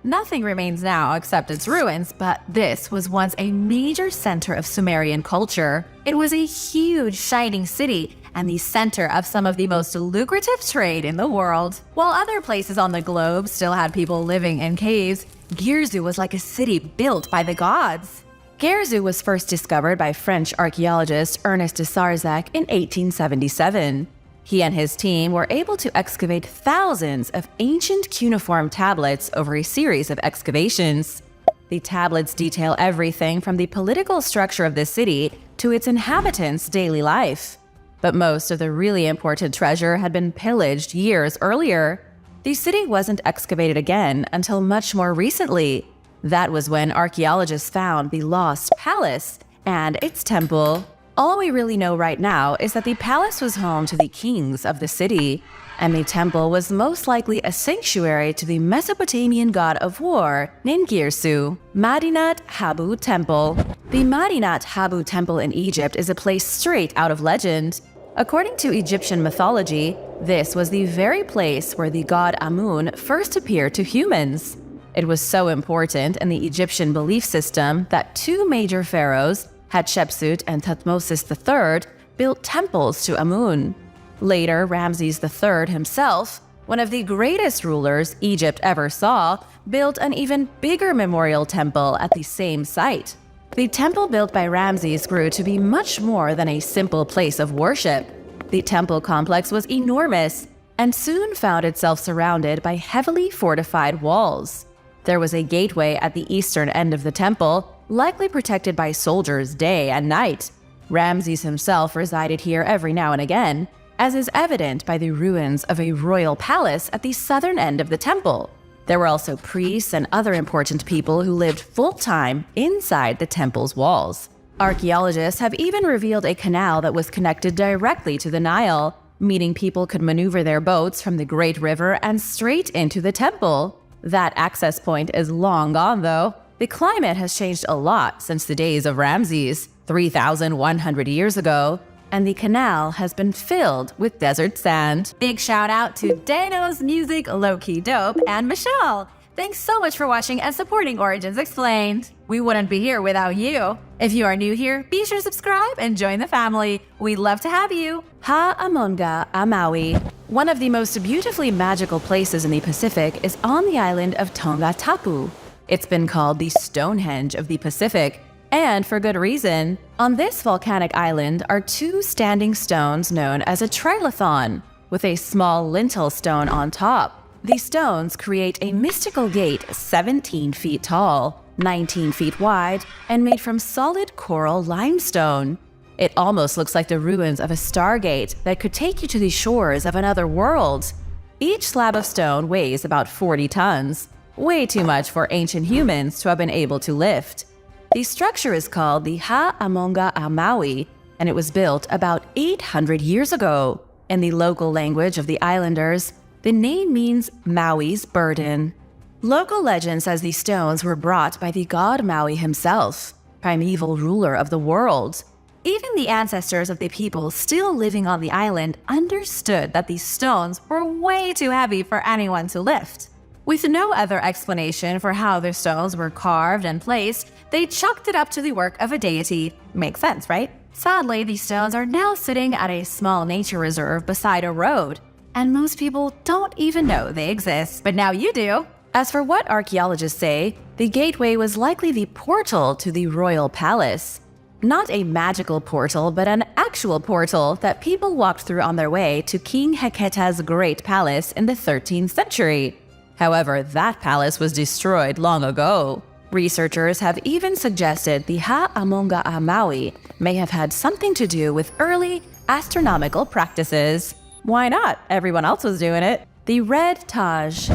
Nothing remains now except its ruins, but this was once a major center of Sumerian culture. It was a huge, shining city and the center of some of the most lucrative trade in the world. While other places on the globe still had people living in caves, Girzu was like a city built by the gods. Girzu was first discovered by French archaeologist Ernest de Sarzec in 1877. He and his team were able to excavate thousands of ancient cuneiform tablets over a series of excavations. The tablets detail everything from the political structure of the city to its inhabitants' daily life. But most of the really important treasure had been pillaged years earlier. The city wasn't excavated again until much more recently. That was when archaeologists found the lost palace and its temple. All we really know right now is that the palace was home to the kings of the city, and the temple was most likely a sanctuary to the Mesopotamian god of war, Ningirsu, Madinat Habu Temple. The Madinat Habu Temple in Egypt is a place straight out of legend. According to Egyptian mythology, this was the very place where the god Amun first appeared to humans. It was so important in the Egyptian belief system that two major pharaohs, Hatshepsut and Thutmose III, built temples to Amun. Later, Ramses III himself, one of the greatest rulers Egypt ever saw, built an even bigger memorial temple at the same site. The temple built by Ramses grew to be much more than a simple place of worship. The temple complex was enormous and soon found itself surrounded by heavily fortified walls. There was a gateway at the eastern end of the temple, likely protected by soldiers day and night. Ramses himself resided here every now and again, as is evident by the ruins of a royal palace at the southern end of the temple. There were also priests and other important people who lived full-time inside the temple's walls. Archaeologists have even revealed a canal that was connected directly to the Nile, meaning people could maneuver their boats from the Great River and straight into the temple. That access point is long gone, though. The climate has changed a lot since the days of Ramses, 3,100 years ago, and the canal has been filled with desert sand. Big shout out to Dano's Music, Low-Key Dope, and Michelle. Thanks so much for watching and supporting Origins Explained. We wouldn't be here without you. If you are new here, be sure to subscribe and join the family. We'd love to have you. Ha'amonga Amaui. One of the most beautifully magical places in the Pacific is on the island of Tonga Tapu. It's been called the Stonehenge of the Pacific, and for good reason. On this volcanic island are two standing stones known as a trilithon, with a small lintel stone on top. These stones create a mystical gate 17 feet tall, 19 feet wide, and made from solid coral limestone. It almost looks like the ruins of a stargate that could take you to the shores of another world. Each slab of stone weighs about 40 tons, way too much for ancient humans to have been able to lift. The structure is called the Ha'amonga Amaui, and it was built about 800 years ago. In the local language of the islanders, the name means Maui's burden. Local legend says these stones were brought by the god Maui himself, primeval ruler of the world. Even the ancestors of the people still living on the island understood that these stones were way too heavy for anyone to lift. With no other explanation for how the stones were carved and placed, they chucked it up to the work of a deity. Makes sense, right? Sadly, these stones are now sitting at a small nature reserve beside a road, and most people don't even know they exist, but now you do. As for what archaeologists say, the gateway was likely the portal to the royal palace. Not a magical portal, but an actual portal that people walked through on their way to King Heketa's great palace in the 13th century. However, that palace was destroyed long ago. Researchers have even suggested the Ha'amonga'a Maui may have had something to do with early astronomical practices. Why not? Everyone else was doing it. The Red Taj.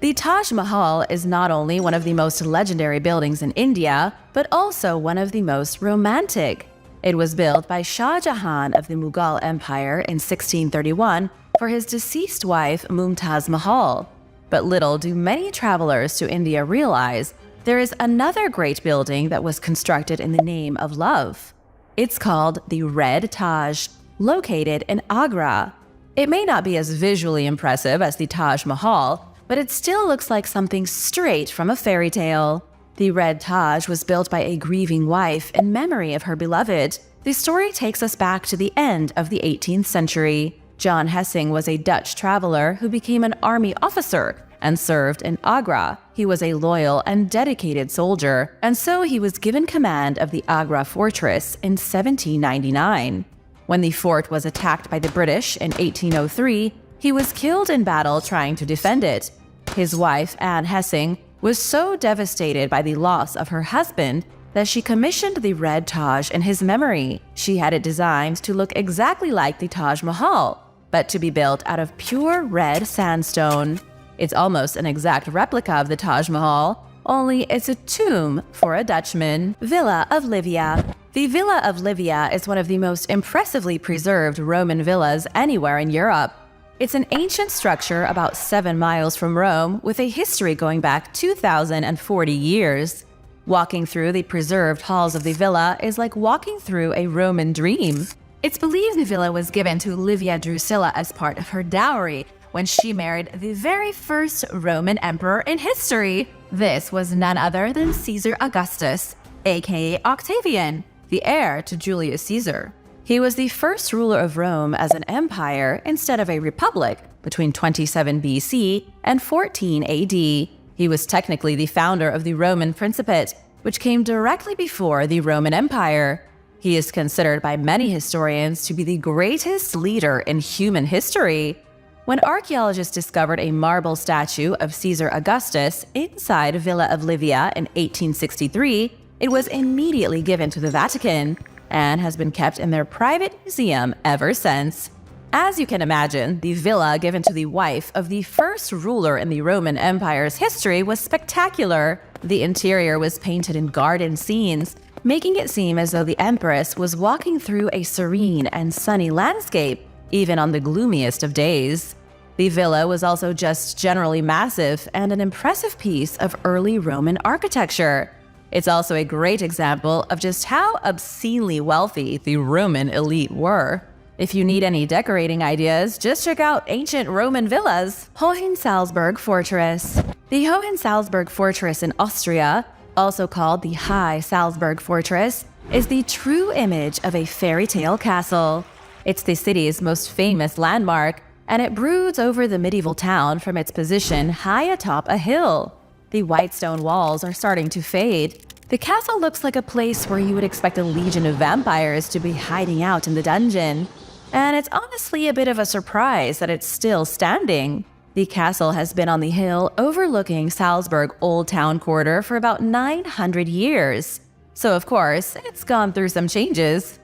The Taj Mahal is not only one of the most legendary buildings in India, but also one of the most romantic. It was built by Shah Jahan of the Mughal Empire in 1631 for his deceased wife Mumtaz Mahal. But little do many travelers to India realize there is another great building that was constructed in the name of love. It's called the Red Taj, located in Agra. It may not be as visually impressive as the Taj Mahal, but it still looks like something straight from a fairy tale. The Red Taj was built by a grieving wife in memory of her beloved. The story takes us back to the end of the 18th century. John Hessing was a Dutch traveler who became an army officer and served in Agra. He was a loyal and dedicated soldier, and so he was given command of the Agra fortress in 1799. When the fort was attacked by the British in 1803, he was killed in battle trying to defend it. His wife, Anne Hessing, was so devastated by the loss of her husband that she commissioned the Red Taj in his memory. She had it designed to look exactly like the Taj Mahal, but to be built out of pure red sandstone. It's almost an exact replica of the Taj Mahal, only it's a tomb for a Dutchman. Villa of Livia. The Villa of Livia is one of the most impressively preserved Roman villas anywhere in Europe. It's an ancient structure about 7 miles from Rome with a history going back 2,040 years. Walking through the preserved halls of the villa is like walking through a Roman dream. It's believed the villa was given to Livia Drusilla as part of her dowry when she married the very first Roman emperor in history. This was none other than Caesar Augustus, aka Octavian, the heir to Julius Caesar. He was the first ruler of Rome as an empire instead of a republic between 27 BC and 14 AD. He was technically the founder of the Roman Principate, which came directly before the Roman Empire. He is considered by many historians to be the greatest leader in human history. When archaeologists discovered a marble statue of Caesar Augustus inside Villa of Livia in 1863, it was immediately given to the Vatican and has been kept in their private museum ever since. As you can imagine, the villa given to the wife of the first ruler in the Roman Empire's history was spectacular. The interior was painted in garden scenes, making it seem as though the empress was walking through a serene and sunny landscape, even on the gloomiest of days. The villa was also just generally massive and an impressive piece of early Roman architecture. It's also a great example of just how obscenely wealthy the Roman elite were. If you need any decorating ideas, just check out ancient Roman villas. Hohensalzburg Fortress. The Hohensalzburg Fortress in Austria, also called the High Salzburg Fortress, is the true image of a fairy tale castle. It's the city's most famous landmark, and it broods over the medieval town from its position high atop a hill. The white stone walls are starting to fade. The castle looks like a place where you would expect a legion of vampires to be hiding out in the dungeon. And it's honestly a bit of a surprise that it's still standing. The castle has been on the hill overlooking Salzburg Old Town Quarter for about 900 years. So of course, it's gone through some changes.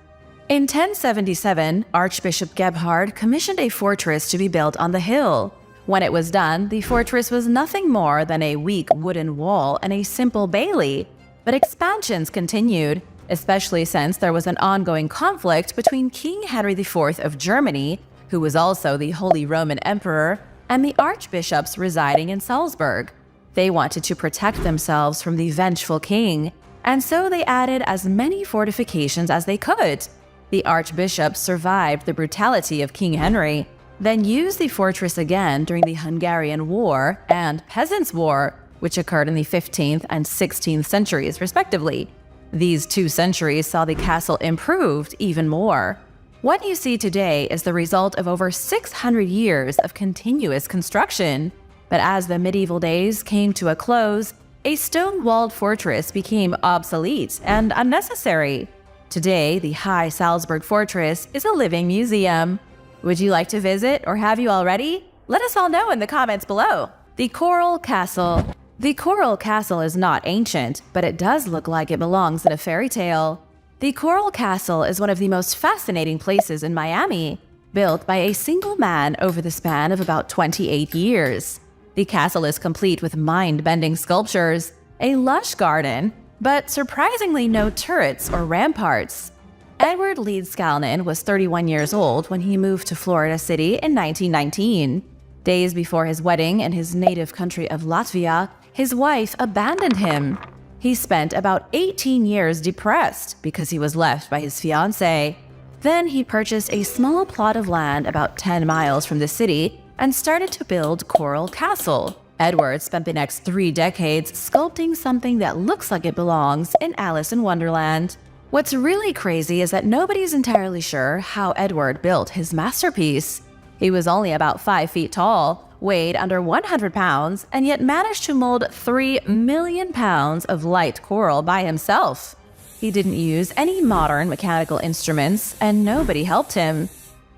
In 1077, Archbishop Gebhard commissioned a fortress to be built on the hill. When it was done, the fortress was nothing more than a weak wooden wall and a simple bailey. But expansions continued, especially since there was an ongoing conflict between King Henry IV of Germany, who was also the Holy Roman Emperor, and the archbishops residing in Salzburg. They wanted to protect themselves from the vengeful king, and so they added as many fortifications as they could. The archbishops survived the brutality of King Henry, then used the fortress again during the Hungarian War and Peasants' War, which occurred in the 15th and 16th centuries, respectively. These 2 centuries saw the castle improved even more. What you see today is the result of over 600 years of continuous construction. But as the medieval days came to a close, a stone-walled fortress became obsolete and unnecessary. Today, the High Salzburg Fortress is a living museum. Would you like to visit, or have you already? Let us all know in the comments below. The Coral Castle. The Coral Castle is not ancient, but it does look like it belongs in a fairy tale. The Coral Castle is one of the most fascinating places in Miami, built by a single man over the span of about 28 years. The castle is complete with mind-bending sculptures, a lush garden, but surprisingly no turrets or ramparts. Edward Leedskalnin was 31 years old when he moved to Florida City in 1919. Days before his wedding in his native country of Latvia, his wife abandoned him. He spent about 18 years depressed because he was left by his fiancée. Then he purchased a small plot of land about 10 miles from the city and started to build Coral Castle. Edward spent the next 3 decades sculpting something that looks like it belongs in Alice in Wonderland. What's really crazy is that nobody's entirely sure how Edward built his masterpiece. He was only about 5 feet tall, weighed under 100 pounds, and yet managed to mold 3 million pounds of light coral by himself. He didn't use any modern mechanical instruments, and nobody helped him.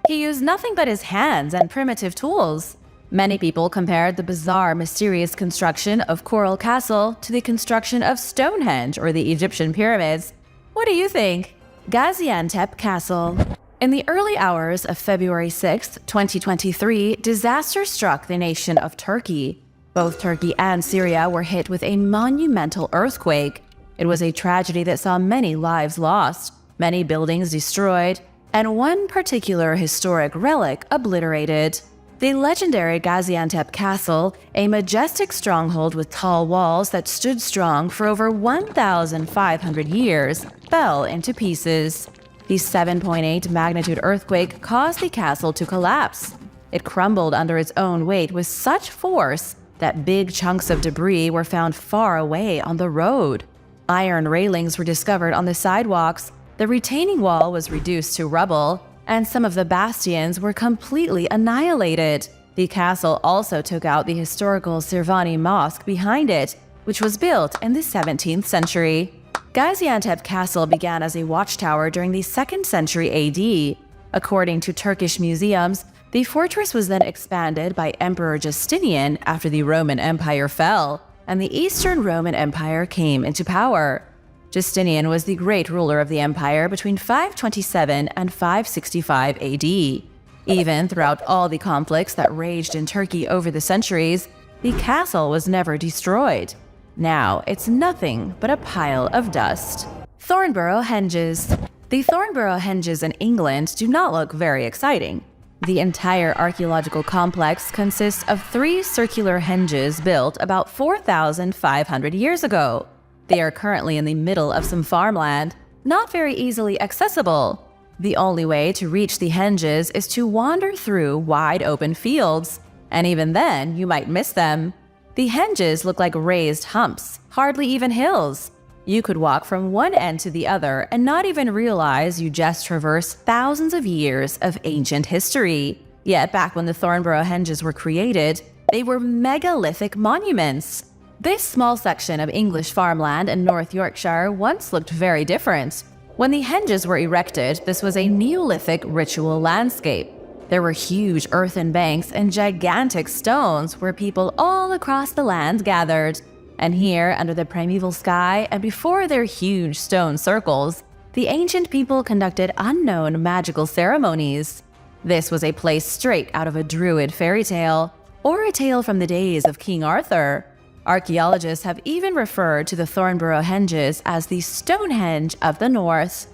He used nothing but his hands and primitive tools. Many people compared the bizarre, mysterious construction of Coral Castle to the construction of Stonehenge or the Egyptian pyramids. What do you think? Gaziantep Castle. In the early hours of February 6, 2023, disaster struck the nation of Turkey. Both Turkey and Syria were hit with a monumental earthquake. It was a tragedy that saw many lives lost, many buildings destroyed, and one particular historic relic obliterated. The legendary Gaziantep Castle, a majestic stronghold with tall walls that stood strong for over 1,500 years, fell into pieces. The 7.8 magnitude earthquake caused the castle to collapse. It crumbled under its own weight with such force that big chunks of debris were found far away on the road. Iron railings were discovered on the sidewalks. The retaining wall was reduced to rubble, and some of the bastions were completely annihilated. The castle also took out the historical Sirvani Mosque behind it, which was built in the 17th century. Gaziantep Castle began as a watchtower during the 2nd century AD. According to Turkish museums, the fortress was then expanded by Emperor Justinian after the Roman Empire fell, and the Eastern Roman Empire came into power. Justinian was the great ruler of the empire between 527 and 565 AD. Even throughout all the conflicts that raged in Turkey over the centuries, the castle was never destroyed. Now it's nothing but a pile of dust. Thornborough Henges. The Thornborough Henges in England do not look very exciting. The entire archaeological complex consists of 3 circular henges built about 4,500 years ago. They are currently in the middle of some farmland, not very easily accessible. The only way to reach the henges is to wander through wide open fields, and even then you might miss them. The henges look like raised humps, hardly even hills. You could walk from one end to the other and not even realize you just traversed thousands of years of ancient history. Yet back when the Thornborough Henges were created, they were megalithic monuments. This small section of English farmland in North Yorkshire once looked very different. When the henges were erected, this was a Neolithic ritual landscape. There were huge earthen banks and gigantic stones where people all across the land gathered. And here, under the primeval sky and before their huge stone circles, the ancient people conducted unknown magical ceremonies. This was a place straight out of a druid fairy tale, or a tale from the days of King Arthur. Archaeologists have even referred to the Thornborough Henges as the Stonehenge of the North.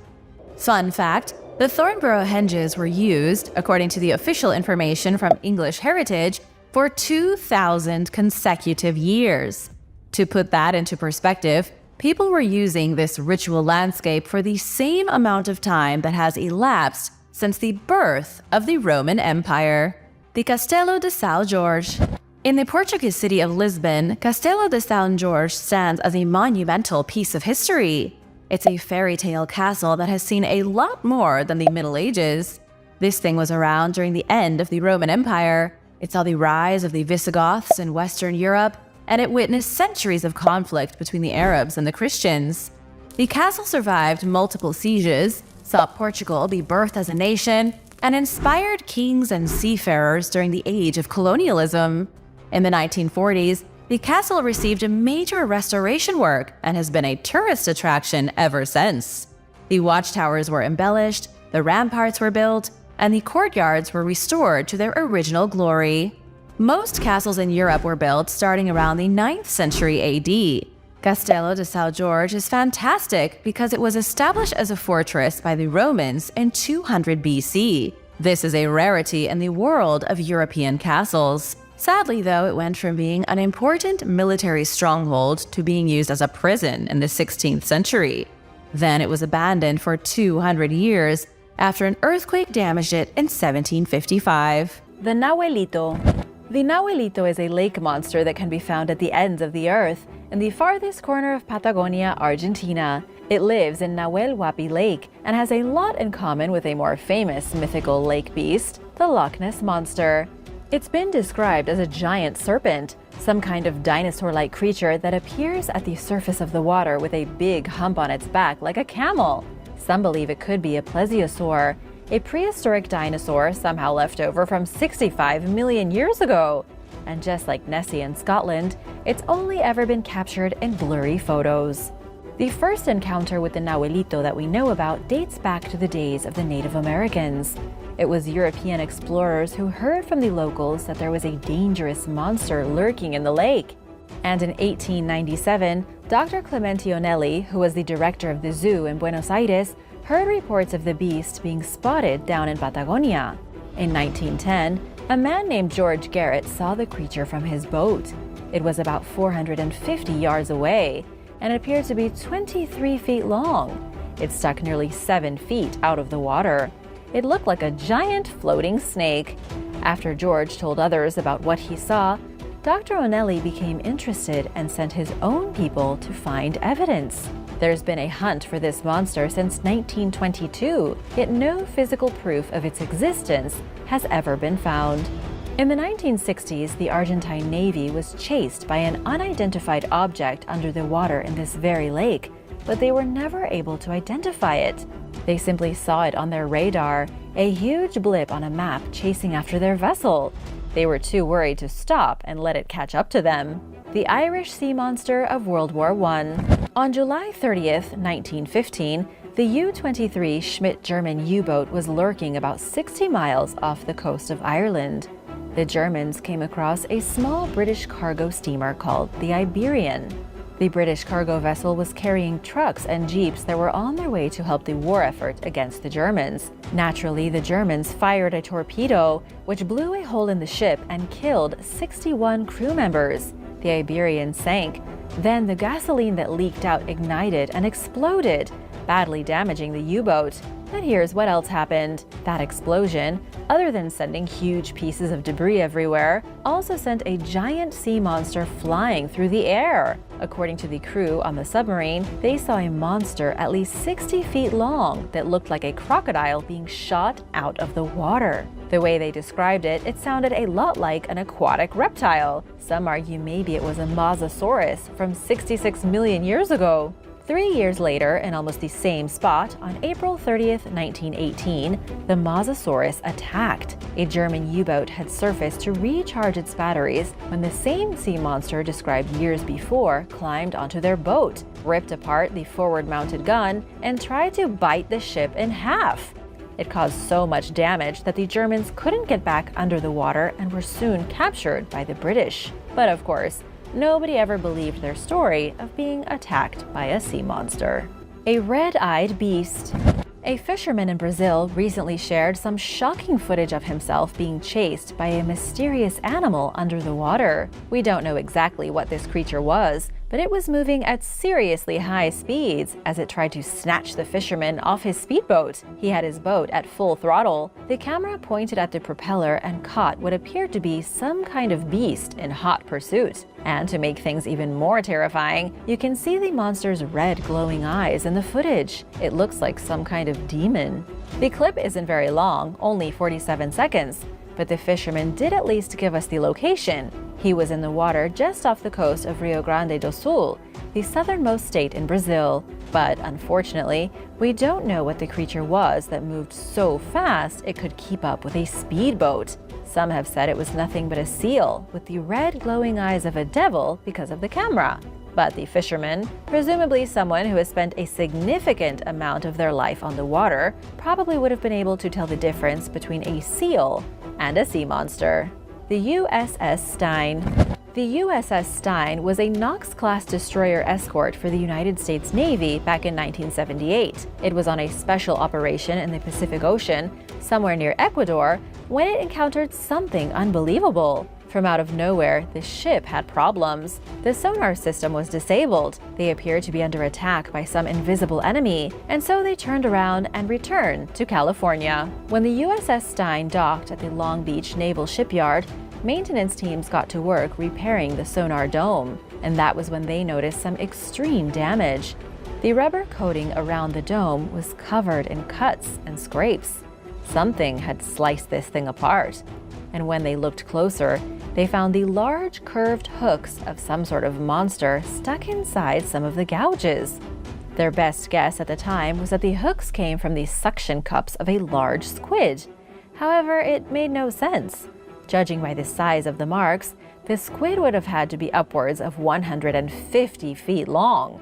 Fun fact, The Thornborough henges were used, according to the official information from English Heritage, for 2,000 consecutive years. To put that into perspective, people were using this ritual landscape for the same amount of time that has elapsed since the birth of the Roman Empire. The Castelo de São Jorge. In the Portuguese city of Lisbon, Castelo de São Jorge stands as a monumental piece of history. It's a fairy tale castle that has seen a lot more than the Middle Ages. This thing was around during the end of the Roman Empire. It saw the rise of the Visigoths in Western Europe, and it witnessed centuries of conflict between the Arabs and the Christians. The castle survived multiple sieges, saw Portugal be birthed as a nation, and inspired kings and seafarers during the age of colonialism. In the 1940s, the castle received a major restoration work and has been a tourist attraction ever since. The watchtowers were embellished, the ramparts were built, and the courtyards were restored to their original glory. Most castles in Europe were built starting around the 9th century AD. Castelo de São Jorge is fantastic because it was established as a fortress by the Romans in 200 BC. This is a rarity in the world of European castles. Sadly, though, it went from being an important military stronghold to being used as a prison in the 16th century. Then it was abandoned for 200 years after an earthquake damaged it in 1755. The Nahuelito. The Nahuelito is a lake monster that can be found at the ends of the earth, in the farthest corner of Patagonia, Argentina. It lives in Nahuel Huapi Lake and has a lot in common with a more famous mythical lake beast, the Loch Ness Monster. It's been described as a giant serpent, some kind of dinosaur-like creature that appears at the surface of the water with a big hump on its back like a camel. Some believe it could be a plesiosaur, a prehistoric dinosaur somehow left over from 65 million years ago. And just like Nessie in Scotland, it's only ever been captured in blurry photos. The first encounter with the Nahuelito that we know about dates back to the days of the Native Americans. It was European explorers who heard from the locals that there was a dangerous monster lurking in the lake. And in 1897, Dr. Clemente Onelli, who was the director of the zoo in Buenos Aires, heard reports of the beast being spotted down in Patagonia. In 1910, a man named George Garrett saw the creature from his boat. It was about 450 yards away and appeared to be 23 feet long. It stuck nearly 7 feet out of the water. It looked like a giant floating snake. After George told others about what he saw, Dr. Onelli became interested and sent his own people to find evidence. There's been a hunt for this monster since 1922, yet no physical proof of its existence has ever been found. In the 1960s, the Argentine Navy was chased by an unidentified object under the water in this very lake, but they were never able to identify it. They simply saw it on their radar, a huge blip on a map chasing after their vessel. They were too worried to stop and let it catch up to them. The Irish sea monster of World War I. On July 30th, 1915, the U-23 Schmidt German U-boat was lurking about 60 miles off the coast of Ireland. The Germans came across a small British cargo steamer called the Iberian. The British cargo vessel was carrying trucks and jeeps that were on their way to help the war effort against the Germans. Naturally, the Germans fired a torpedo, which blew a hole in the ship and killed 61 crew members. The Iberian sank. Then the gasoline that leaked out ignited and exploded, badly damaging the U-boat. And here's what else happened. That explosion, other than sending huge pieces of debris everywhere, also sent a giant sea monster flying through the air. According to the crew on the submarine, they saw a monster at least 60 feet long that looked like a crocodile being shot out of the water. The way they described it, it sounded a lot like an aquatic reptile. Some argue maybe it was a mosasaurus from 66 million years ago. 3 years later, in almost the same spot, on April 30th, 1918, the Mosasaurus attacked. A German U-boat had surfaced to recharge its batteries when the same sea monster described years before climbed onto their boat, ripped apart the forward-mounted gun, and tried to bite the ship in half. It caused so much damage that the Germans couldn't get back under the water and were soon captured by the British. But of course, nobody ever believed their story of being attacked by a sea monster. A red-eyed beast. A fisherman in Brazil recently shared some shocking footage of himself being chased by a mysterious animal under the water. We don't know exactly what this creature was, but it was moving at seriously high speeds as it tried to snatch the fisherman off his speedboat. He had his boat at full throttle. The camera pointed at the propeller and caught what appeared to be some kind of beast in hot pursuit. And to make things even more terrifying, you can see the monster's red glowing eyes in the footage. It looks like some kind of demon. The clip isn't very long, only 47 seconds, but the fisherman did at least give us the location. He was in the water just off the coast of Rio Grande do Sul, the southernmost state in Brazil. But unfortunately, we don't know what the creature was that moved so fast it could keep up with a speedboat. Some have said it was nothing but a seal with the red glowing eyes of a devil because of the camera. But the fisherman, presumably someone who has spent a significant amount of their life on the water, probably would have been able to tell the difference between a seal and a sea monster. The USS Stein. The USS Stein was a Knox-class destroyer escort for the United States Navy back in 1978. It was on a special operation in the Pacific Ocean, somewhere near Ecuador, when it encountered something unbelievable. From out of nowhere, the ship had problems. The sonar system was disabled. They appeared to be under attack by some invisible enemy, and so they turned around and returned to California. When the USS Stein docked at the Long Beach Naval Shipyard, maintenance teams got to work repairing the sonar dome, and that was when they noticed some extreme damage. The rubber coating around the dome was covered in cuts and scrapes. Something had sliced this thing apart. And when they looked closer, they found the large curved hooks of some sort of monster stuck inside some of the gouges. Their best guess at the time was that the hooks came from the suction cups of a large squid. However, it made no sense. Judging by the size of the marks, the squid would have had to be upwards of 150 feet long.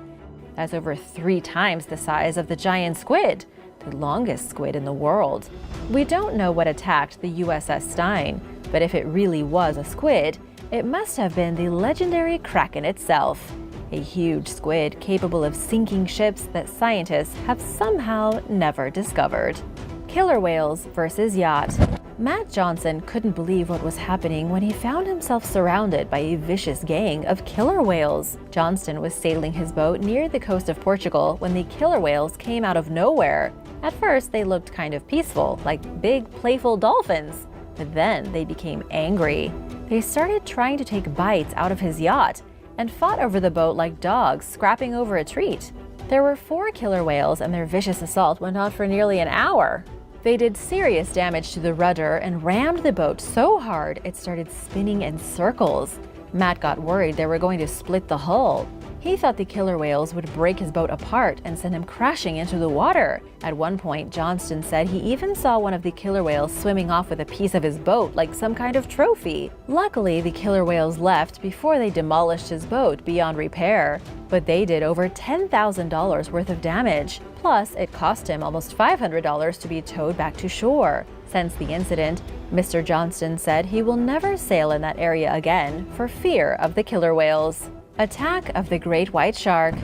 That's over 3 times the size of the giant squid, the longest squid in the world. We don't know what attacked the USS Stein, but if it really was a squid, it must have been the legendary Kraken itself, a huge squid capable of sinking ships that scientists have somehow never discovered. Killer whales versus yacht. Matt Johnson couldn't believe what was happening when he found himself surrounded by a vicious gang of killer whales. Johnston was sailing his boat near the coast of Portugal when the killer whales came out of nowhere. At first, they looked kind of peaceful, like big, playful dolphins. But then they became angry. They started trying to take bites out of his yacht and fought over the boat like dogs scrapping over a treat. There were 4 killer whales, and their vicious assault went on for nearly an hour. They did serious damage to the rudder and rammed the boat so hard it started spinning in circles. Matt got worried they were going to split the hull. He thought the killer whales would break his boat apart and send him crashing into the water. At one point, Johnston said he even saw one of the killer whales swimming off with a piece of his boat like some kind of trophy. Luckily, the killer whales left before they demolished his boat beyond repair. But they did over $10,000 worth of damage. Plus, it cost him almost $500 to be towed back to shore. Since the incident, Mr. Johnston said he will never sail in that area again for fear of the killer whales. Attack of the great white shark.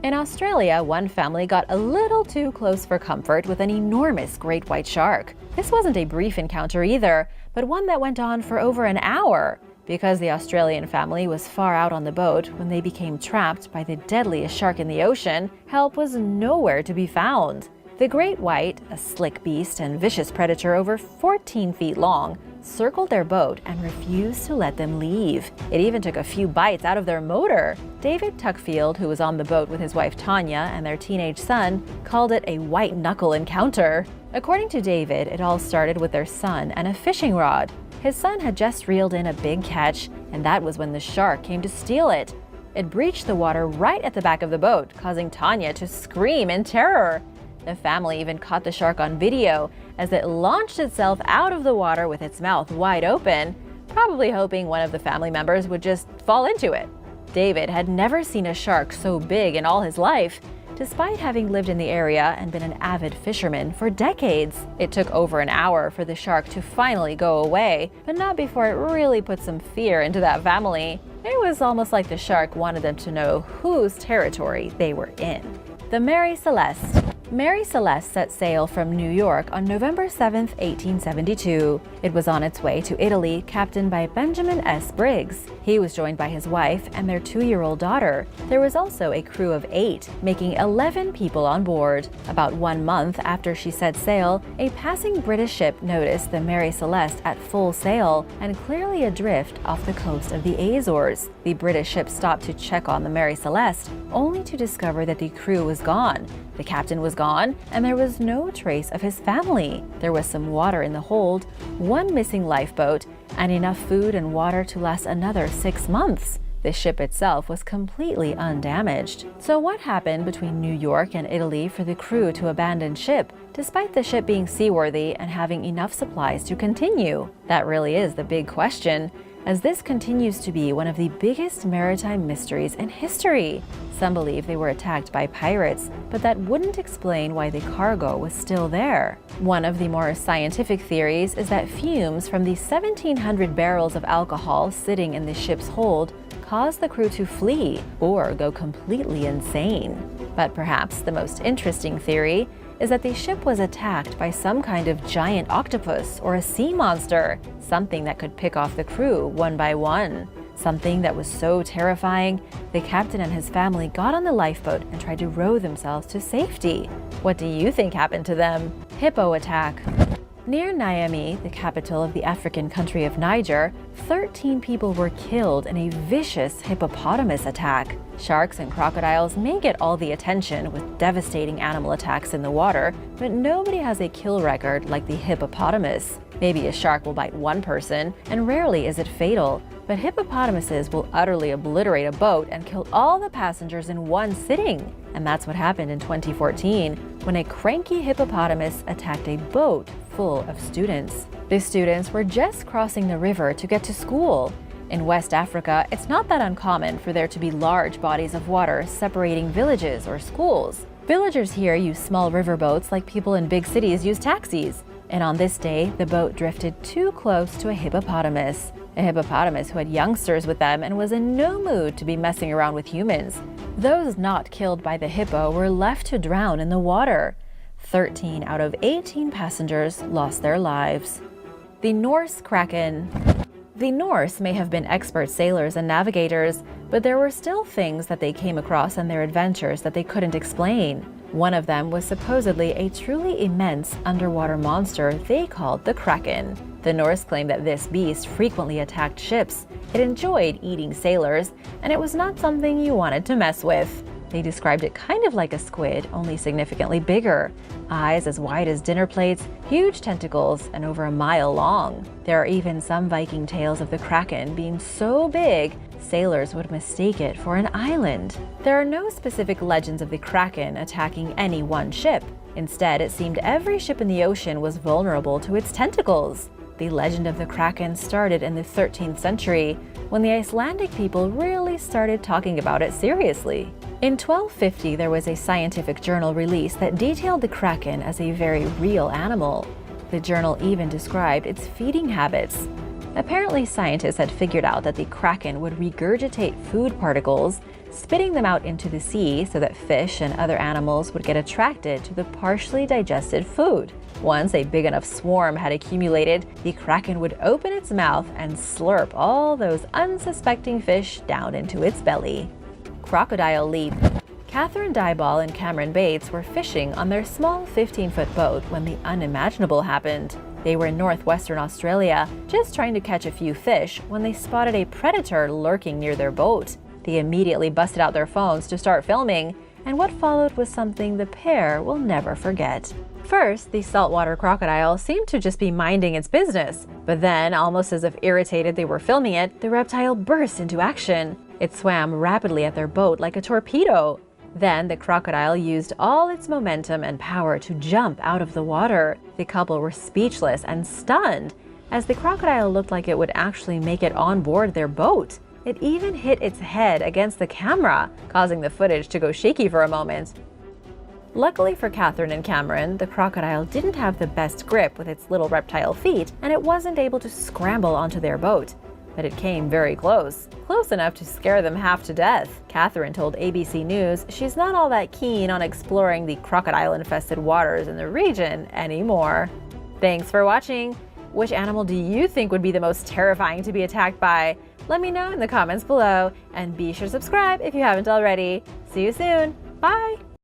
In Australia, one family got a little too close for comfort with an enormous great white shark. This wasn't a brief encounter either, but one that went on for over an hour. Because the Australian family was far out on the boat when they became trapped by the deadliest shark in the ocean, help was nowhere to be found. The great white, a slick beast and vicious predator over 14 feet long, circled their boat and refused to let them leave. It even took a few bites out of their motor. David Tuckfield, who was on the boat with his wife Tanya and their teenage son, called it a white-knuckle encounter. According to David, it all started with their son and a fishing rod. His son had just reeled in a big catch, and that was when the shark came to steal it. It breached the water right at the back of the boat, causing Tanya to scream in terror. The family even caught the shark on video as it launched itself out of the water with its mouth wide open, probably hoping one of the family members would just fall into it. David had never seen a shark so big in all his life, despite having lived in the area and been an avid fisherman for decades. It took over an hour for the shark to finally go away, but not before it really put some fear into that family. It was almost like the shark wanted them to know whose territory they were in. The Mary Celeste. Mary Celeste set sail from New York on November 7, 1872. It was on its way to Italy, captained by Benjamin S. Briggs. He was joined by his wife and their 2-year-old daughter. There was also a crew of 8, making 11 people on board. About 1 month after she set sail, a passing British ship noticed the Mary Celeste at full sail and clearly adrift off the coast of the Azores. The British ship stopped to check on the Mary Celeste, only to discover that the crew was gone. The captain was gone, and there was no trace of his family. There was some water in the hold, 1 missing lifeboat, and enough food and water to last another 6 months. The ship itself was completely undamaged. So what happened between New York and Italy for the crew to abandon ship, despite the ship being seaworthy and having enough supplies to continue? That really is the big question, as this continues to be one of the biggest maritime mysteries in history. Some believe they were attacked by pirates, but that wouldn't explain why the cargo was still there. One of the more scientific theories is that fumes from the 1,700 barrels of alcohol sitting in the ship's hold caused the crew to flee or go completely insane. But perhaps the most interesting theory is that the ship was attacked by some kind of giant octopus or a sea monster, something that could pick off the crew one by one. Something that was so terrifying, the captain and his family got on the lifeboat and tried to row themselves to safety. What do you think happened to them? Hippo attack. Near Niamey, the capital of the African country of Niger, 13 people were killed in a vicious hippopotamus attack. Sharks and crocodiles may get all the attention with devastating animal attacks in the water, but nobody has a kill record like the hippopotamus. Maybe a shark will bite one person, and rarely is it fatal, but hippopotamuses will utterly obliterate a boat and kill all the passengers in one sitting. And that's what happened in 2014 when a cranky hippopotamus attacked a boat full of students. The students were just crossing the river to get to school. In West Africa, it's not that uncommon for there to be large bodies of water separating villages or schools. Villagers here use small river boats like people in big cities use taxis. And on this day, the boat drifted too close to a hippopotamus who had youngsters with them and was in no mood to be messing around with humans. Those not killed by the hippo were left to drown in the water. 13 out of 18 passengers lost their lives. The Norse Kraken. The Norse may have been expert sailors and navigators, but there were still things that they came across in their adventures that they couldn't explain. One of them was supposedly a truly immense underwater monster they called the Kraken. The Norse claimed that this beast frequently attacked ships. It enjoyed eating sailors, and it was not something you wanted to mess with. They described it kind of like a squid, only significantly bigger. Eyes as wide as dinner plates, huge tentacles, and over a mile long. There are even some Viking tales of the Kraken being so big, sailors would mistake it for an island. There are no specific legends of the Kraken attacking any one ship. Instead, it seemed every ship in the ocean was vulnerable to its tentacles. The legend of the Kraken started in the 13th century, when the Icelandic people really started talking about it seriously. In 1250, there was a scientific journal release that detailed the Kraken as a very real animal. The journal even described its feeding habits. Apparently, scientists had figured out that the Kraken would regurgitate food particles, spitting them out into the sea so that fish and other animals would get attracted to the partially digested food. Once a big enough swarm had accumulated, the Kraken would open its mouth and slurp all those unsuspecting fish down into its belly. Crocodile leap. Catherine Dyball and Cameron Bates were fishing on their small 15-foot boat when the unimaginable happened. They were in northwestern Australia, just trying to catch a few fish when they spotted a predator lurking near their boat. They immediately busted out their phones to start filming, and what followed was something the pair will never forget. First, the saltwater crocodile seemed to just be minding its business, but then, almost as if irritated they were filming it, the reptile burst into action. It swam rapidly at their boat like a torpedo. Then the crocodile used all its momentum and power to jump out of the water. The couple were speechless and stunned, as the crocodile looked like it would actually make it on board their boat. It even hit its head against the camera, causing the footage to go shaky for a moment. Luckily for Catherine and Cameron, the crocodile didn't have the best grip with its little reptile feet, and it wasn't able to scramble onto their boat. but it came very close. Close enough to scare them half to death. Catherine told ABC News she's not all that keen on exploring the crocodile-infested waters in the region anymore. Thanks for watching! Which animal do you think would be the most terrifying to be attacked by? Let me know in the comments below, and be sure to subscribe if you haven't already. See you soon! Bye!